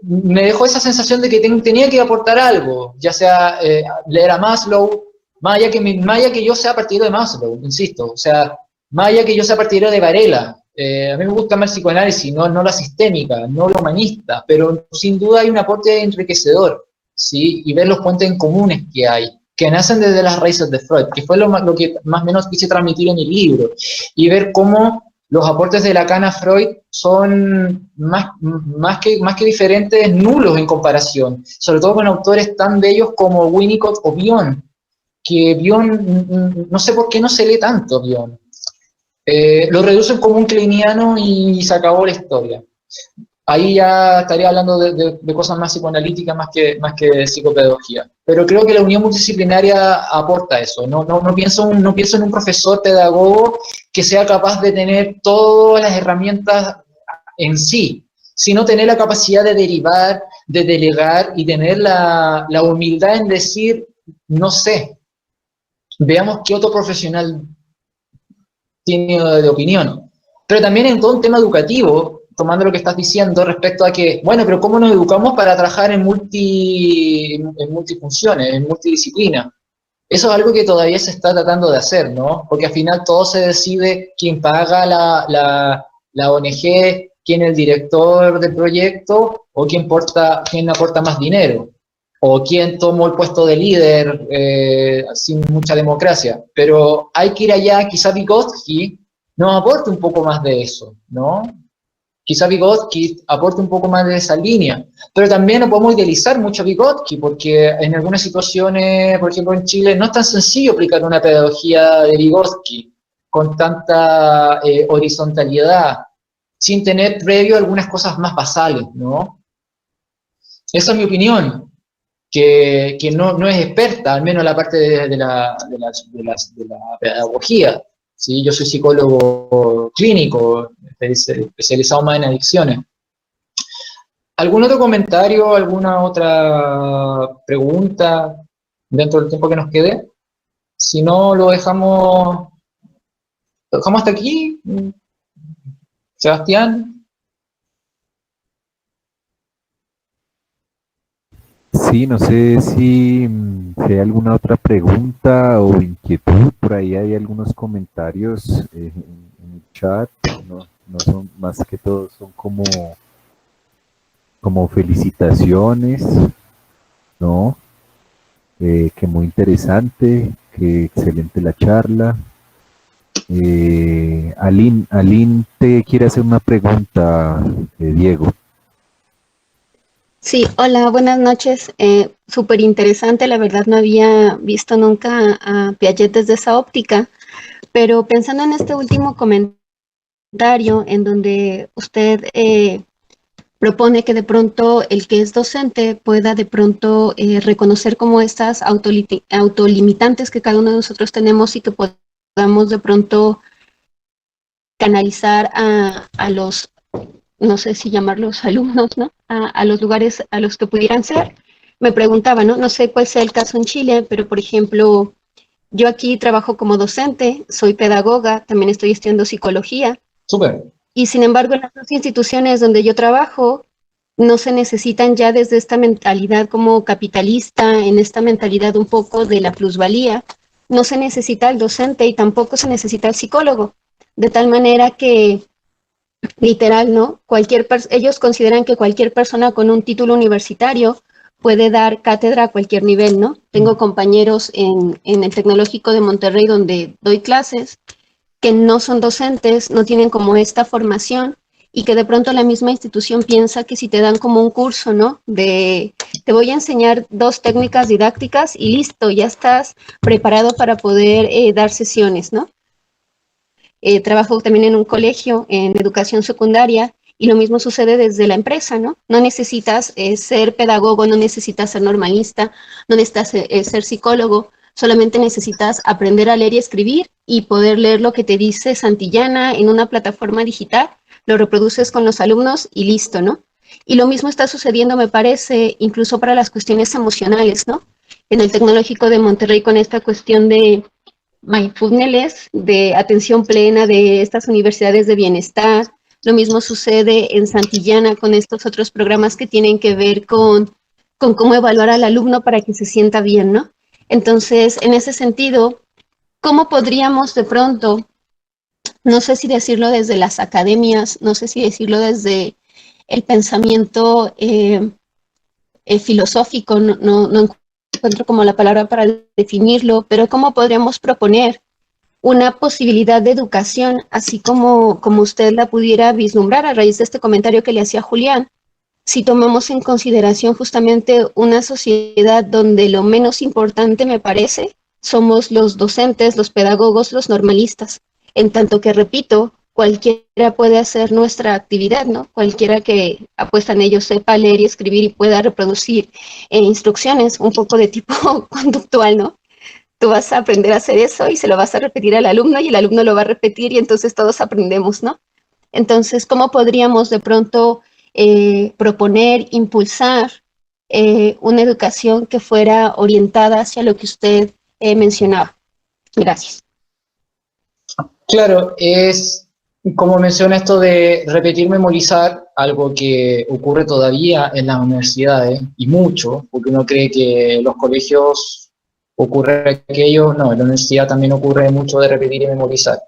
B: me dejó esa sensación de que tenía que aportar algo, ya sea leer a Maslow, más allá que yo sea partidario de Maslow, insisto, o sea, más allá que yo sea partidario de Varela. A mí me gusta más el psicoanálisis, no la sistémica, no lo humanista, pero sin duda hay un aporte enriquecedor, ¿sí? Y ver los puentes en comunes que hay, que nacen desde las raíces de Freud, que fue lo que más o menos quise transmitir en el libro, y ver cómo los aportes de Lacan a Freud son más que diferentes, nulos en comparación, sobre todo con autores tan bellos como Winnicott o Bion, que Bion, no sé por qué no se lee tanto Bion. Lo reducen como un kleiniano y se acabó la historia. Ahí ya estaría hablando de cosas más psicoanalíticas más que de psicopedagogía. Pero creo que la unión multidisciplinaria aporta eso. No pienso en un profesor pedagogo que sea capaz de tener todas las herramientas en sí, sino tener la capacidad de derivar, de delegar y tener la humildad en decir, no sé, veamos qué otro profesional tiene de opinión. Pero también en todo un tema educativo, tomando lo que estás diciendo respecto a que, bueno, pero ¿cómo nos educamos para trabajar en multifunciones, en multidisciplina? Eso es algo que todavía se está tratando de hacer, ¿no? Porque al final todo se decide quién paga la ONG, quién es el director del proyecto, o quién aporta más dinero, o quién tomó el puesto de líder sin mucha democracia. Pero hay que ir allá, quizá Vygotsky nos aporte un poco más de eso, ¿no? Quizá Vygotsky aporte un poco más de esa línea, pero también no podemos idealizar mucho a Vygotsky, porque en algunas situaciones, por ejemplo en Chile, no es tan sencillo aplicar una pedagogía de Vygotsky con tanta horizontalidad, sin tener previo algunas cosas más basales, ¿no? Esa es mi opinión, que no es experta, al menos en la parte de la pedagogía. ¿Sí? Yo soy psicólogo clínico, especializado más en adicciones. ¿Algún otro comentario, alguna otra pregunta dentro del tiempo que nos quede? Si no, lo dejamos hasta aquí. Sebastián.
A: Sí, no sé si hay alguna otra pregunta o inquietud. Por ahí hay algunos comentarios en el chat, no son más que todo, son como felicitaciones, ¿no? Que muy interesante, que excelente la charla. Aline te quiere hacer una pregunta, Diego.
D: Sí, hola, buenas noches. Súper interesante, la verdad no había visto nunca a Piaget desde esa óptica, pero pensando en este último comentario en donde usted propone que de pronto el que es docente pueda de pronto reconocer como estas autolimitantes que cada uno de nosotros tenemos y que podamos de pronto canalizar a los, no sé si llamarlos alumnos, ¿no? A los lugares a los que pudieran ser. Me preguntaba, ¿no? No sé cuál sea el caso en Chile, pero por ejemplo, yo aquí trabajo como docente, soy pedagoga, también estoy estudiando psicología.
B: Súper.
D: Y sin embargo, en las dos instituciones donde yo trabajo, no se necesitan ya desde esta mentalidad como capitalista, en esta mentalidad un poco de la plusvalía, no se necesita el docente y tampoco se necesita el psicólogo. De tal manera que, literal, ¿no? Ellos consideran que cualquier persona con un título universitario puede dar cátedra a cualquier nivel, ¿no? Tengo compañeros en el Tecnológico de Monterrey donde doy clases que no son docentes, no tienen como esta formación y que de pronto la misma institución piensa que si te dan como un curso, ¿no? Te voy a enseñar 2 técnicas didácticas y listo, ya estás preparado para poder dar sesiones, ¿no? Trabajo también en un colegio en educación secundaria y lo mismo sucede desde la empresa, ¿no? No necesitas ser pedagogo, no necesitas ser normalista, no necesitas ser psicólogo, solamente necesitas aprender a leer y escribir y poder leer lo que te dice Santillana en una plataforma digital, lo reproduces con los alumnos y listo, ¿no? Y lo mismo está sucediendo, me parece, incluso para las cuestiones emocionales, ¿no? En el Tecnológico de Monterrey con esta cuestión de mindfulness, de atención plena de estas universidades de bienestar. Lo mismo sucede en Santillana con estos otros programas que tienen que ver con cómo evaluar al alumno para que se sienta bien, ¿no? Entonces, en ese sentido, ¿cómo podríamos de pronto, no sé si decirlo desde las academias, no sé si decirlo desde el pensamiento filosófico, no encuentro como la palabra para definirlo, pero cómo podríamos proponer una posibilidad de educación, así como usted la pudiera vislumbrar a raíz de este comentario que le hacía Julián, si tomamos en consideración justamente una sociedad donde lo menos importante, me parece, somos los docentes, los pedagogos, los normalistas, en tanto que, repito, cualquiera puede hacer nuestra actividad, ¿no? Cualquiera que apuesta en ello sepa leer y escribir y pueda reproducir instrucciones un poco de tipo conductual, ¿no? Tú vas a aprender a hacer eso y se lo vas a repetir al alumno y el alumno lo va a repetir y entonces todos aprendemos, ¿no? Entonces, ¿cómo podríamos de pronto proponer, impulsar una educación que fuera orientada hacia lo que usted mencionaba? Gracias.
B: Claro, es como menciona esto de repetir, memorizar, algo que ocurre todavía en las universidades y mucho, porque uno cree que en los colegios ocurre aquello, no, en la universidad también ocurre mucho de repetir y memorizar.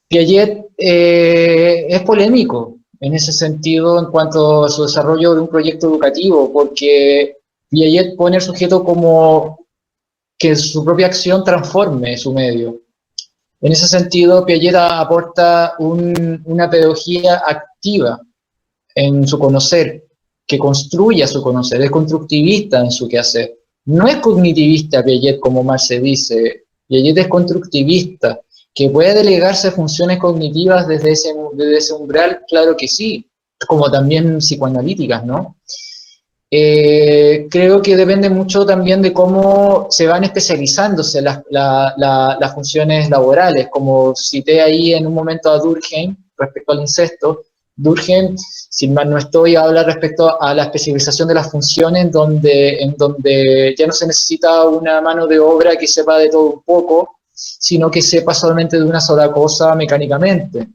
B: Piaget es polémico en ese sentido en cuanto a su desarrollo de un proyecto educativo, porque Piaget pone al sujeto como que su propia acción transforme su medio. En ese sentido, Piaget aporta una pedagogía activa en su conocer, que construya su conocer, es constructivista en su quehacer. No es cognitivista Piaget como Marx se dice, Piaget es constructivista, que puede delegarse funciones cognitivas desde ese umbral, claro que sí, como también psicoanalíticas, ¿no? Creo que depende mucho también de cómo se van especializándose las funciones laborales, como cité ahí en un momento a Durkheim respecto al incesto. Durkheim, sin mal no estoy, habla respecto a la especialización de las funciones en donde ya no se necesita una mano de obra que sepa de todo un poco, sino que sepa solamente de una sola cosa mecánicamente.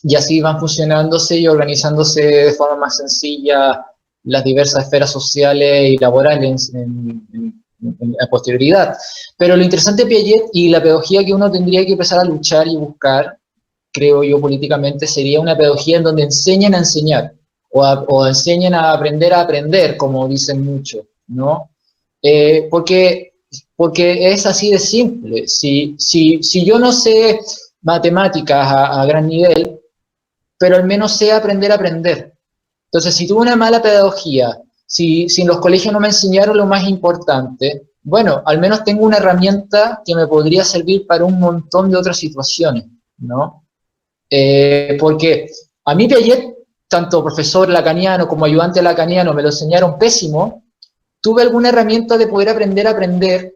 B: Y así van funcionándose y organizándose de forma más sencilla las diversas esferas sociales y laborales en la posterioridad. Pero lo interesante de Piaget y la pedagogía que uno tendría que empezar a luchar y buscar, creo yo políticamente, sería una pedagogía en donde enseñen a enseñar, o enseñen a aprender, como dicen muchos, ¿no? Porque es así de simple. Si yo no sé matemáticas a gran nivel, pero al menos sé aprender a aprender. Entonces, si tuve una mala pedagogía, si en los colegios no me enseñaron lo más importante, bueno, al menos tengo una herramienta que me podría servir para un montón de otras situaciones, ¿no? Porque a mí Piaget, tanto profesor lacaniano como ayudante lacaniano, me lo enseñaron pésimo. Tuve alguna herramienta de poder aprender a aprender,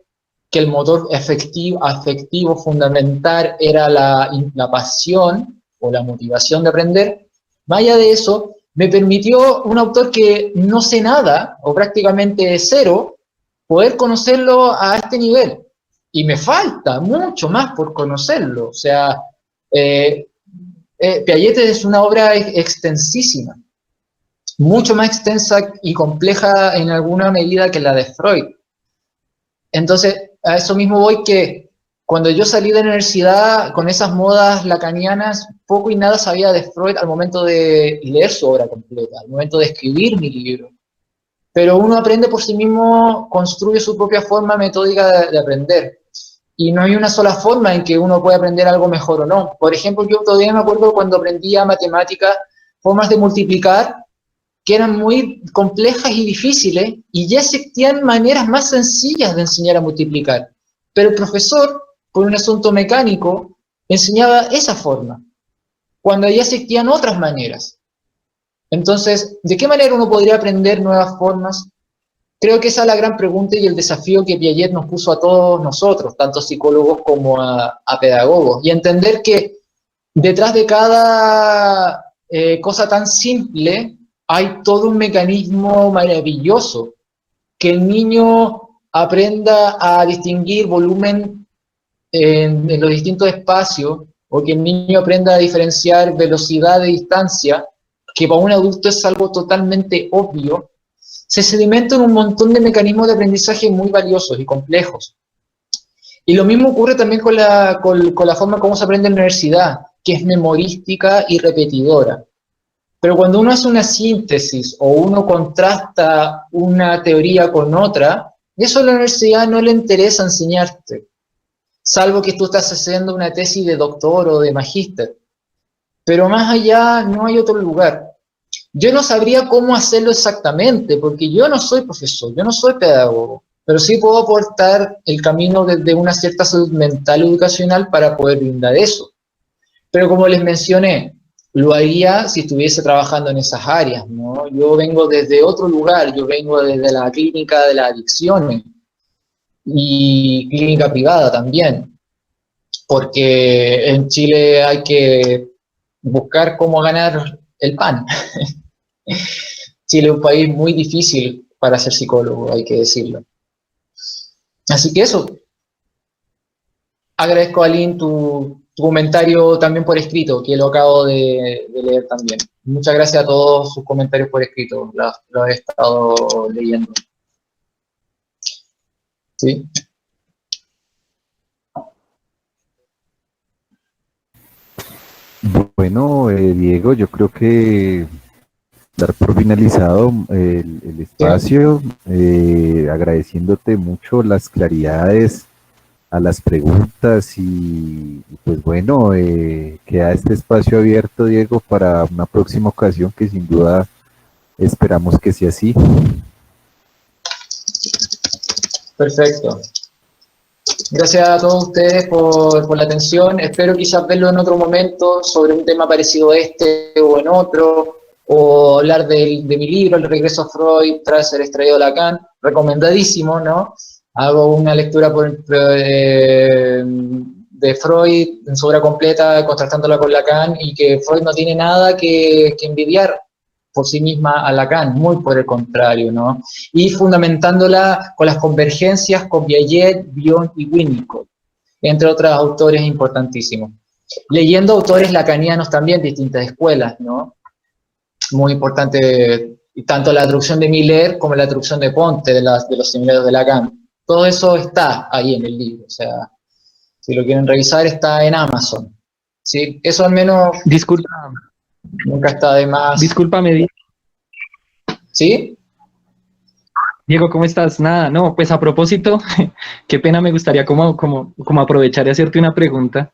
B: que el motor afectivo fundamental era la pasión o la motivación de aprender. Más allá de eso, me permitió un autor que no sé nada, o prácticamente cero, poder conocerlo a este nivel. Y me falta mucho más por conocerlo. O sea, Piaget es una obra extensísima, mucho más extensa y compleja en alguna medida que la de Freud. Entonces, a eso mismo voy, que cuando yo salí de la universidad con esas modas lacanianas, poco y nada sabía de Freud al momento de leer su obra completa, al momento de escribir mi libro. Pero uno aprende por sí mismo, construye su propia forma metódica de aprender. Y no hay una sola forma en que uno pueda aprender algo mejor o no. Por ejemplo, yo todavía me acuerdo cuando aprendía matemáticas, formas de multiplicar, que eran muy complejas y difíciles, y ya existían maneras más sencillas de enseñar a multiplicar. Pero el profesor, por un asunto mecánico, enseñaba esa forma, cuando ya existían otras maneras. Entonces, ¿de qué manera uno podría aprender nuevas formas? Creo que esa es la gran pregunta y el desafío que Piaget nos puso a todos nosotros, tanto psicólogos como a pedagogos, y entender que detrás de cada cosa tan simple hay todo un mecanismo maravilloso, que el niño aprenda a distinguir volumen en los distintos espacios, o que el niño aprenda a diferenciar velocidad de distancia, que para un adulto es algo totalmente obvio, se sedimentan un montón de mecanismos de aprendizaje muy valiosos y complejos. Y lo mismo ocurre también con la forma como se aprende en la universidad, que es memorística y repetidora. Pero cuando uno hace una síntesis o uno contrasta una teoría con otra, eso a la universidad no le interesa enseñarte, salvo que tú estás haciendo una tesis de doctor o de magíster. Pero más allá no hay otro lugar. Yo no sabría cómo hacerlo exactamente, porque yo no soy profesor, yo no soy pedagogo, pero sí puedo aportar el camino desde una cierta salud mental educacional para poder brindar eso. Pero como les mencioné, lo haría si estuviese trabajando en esas áreas, ¿no? Yo vengo desde otro lugar, yo vengo desde la clínica de las adicciones y clínica privada también, porque en Chile hay que buscar cómo ganar el pan. Chile es un país muy difícil para ser psicólogo, hay que decirlo. Así que eso. Agradezco, Aline, tu comentario también por escrito, que lo acabo de leer también. Muchas gracias a todos sus comentarios por escrito, los he estado leyendo. ¿Sí?
A: Bueno, Diego, yo creo que dar por finalizado el espacio, agradeciéndote mucho las claridades a las preguntas y pues bueno, queda este espacio abierto, Diego, para una próxima ocasión que sin duda esperamos que sea así.
B: Perfecto. Gracias a todos ustedes por la atención. Espero quizás verlo en otro momento sobre un tema parecido a este o en otro, o hablar de mi libro, El regreso a Freud tras el extraído de Lacan. Recomendadísimo, ¿no? Hago una lectura de Freud en su obra completa, contrastándola con Lacan, y que Freud no tiene nada que envidiar por sí misma a Lacan, muy por el contrario, ¿no? Y fundamentándola con las convergencias con Piaget, Bion y Winnicott, entre otros autores importantísimos. Leyendo autores lacanianos también, distintas escuelas, ¿no? Muy importante, tanto la traducción de Miller como la traducción de Ponte de los seminarios de Lacan. Todo eso está ahí en el libro, o sea, si lo quieren revisar está en Amazon. ¿sí? Eso al menos
C: Disculpa,
B: nunca está de más.
C: discúlpame,
B: ¿Sí?
C: Diego, ¿cómo estás? Nada, no, pues a propósito, qué pena, me gustaría como aprovechar y hacerte una pregunta.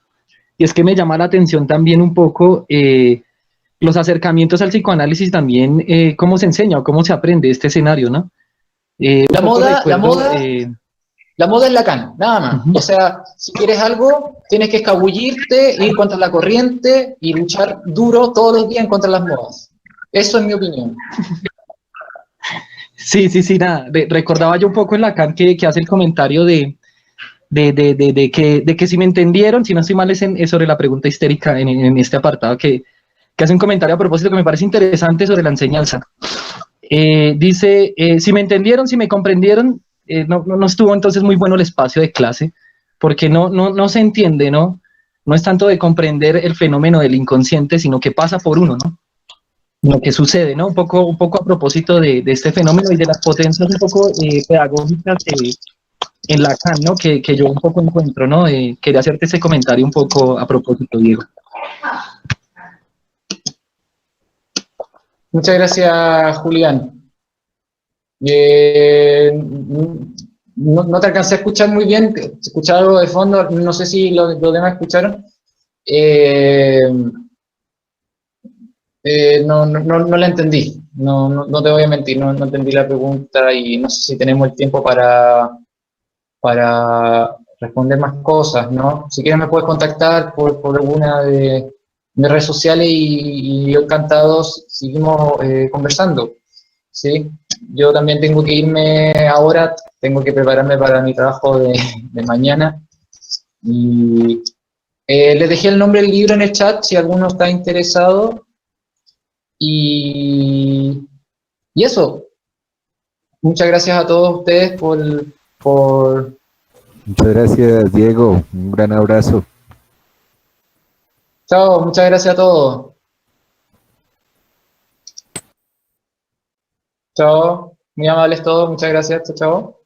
C: Y es que me llama la atención también un poco los acercamientos al psicoanálisis también, cómo se enseña o cómo se aprende este escenario, ¿no?
B: La
C: Un poco
B: moda,
C: recuerdo,
B: la moda es Lacan, nada más.
C: Ujú.
B: O sea, si quieres algo, tienes que escabullirte, ir contra la corriente y luchar duro todos los días en contra de las modas. Eso es mi opinión.
C: Sí, nada, recordaba yo un poco en Lacan que hace el comentario de que si me entendieron, si no estoy mal, es sobre la pregunta histérica en este apartado, que hace un comentario a propósito que me parece interesante sobre la enseñanza. Dice, si me entendieron, si me comprendieron, no estuvo entonces muy bueno el espacio de clase, porque no se entiende, ¿no? No es tanto de comprender el fenómeno del inconsciente, sino que pasa por uno, ¿no? Lo que sucede, ¿no? Un poco a propósito de este fenómeno y de las potencias un poco pedagógicas en Lacan, ¿no? Que yo un poco encuentro, ¿no? Quería hacerte ese comentario un poco a propósito, Diego.
B: Muchas gracias, Julián. No te alcancé a escuchar muy bien, escuchaba algo de fondo, no sé si los demás escucharon. No la entendí, no te voy a mentir, no entendí la pregunta y no sé si tenemos el tiempo para responder más cosas, ¿no? Si quieres me puedes contactar por alguna de redes sociales y yo encantados seguimos conversando, ¿sí? Yo también tengo que irme ahora, tengo que prepararme para mi trabajo de mañana y les dejé el nombre del libro en el chat si alguno está interesado. Y eso, muchas gracias a todos ustedes por...
A: Muchas gracias, Diego. Un gran abrazo.
B: Chao, muchas gracias a todos. Chao, muy amables todos, muchas gracias, chao, chao.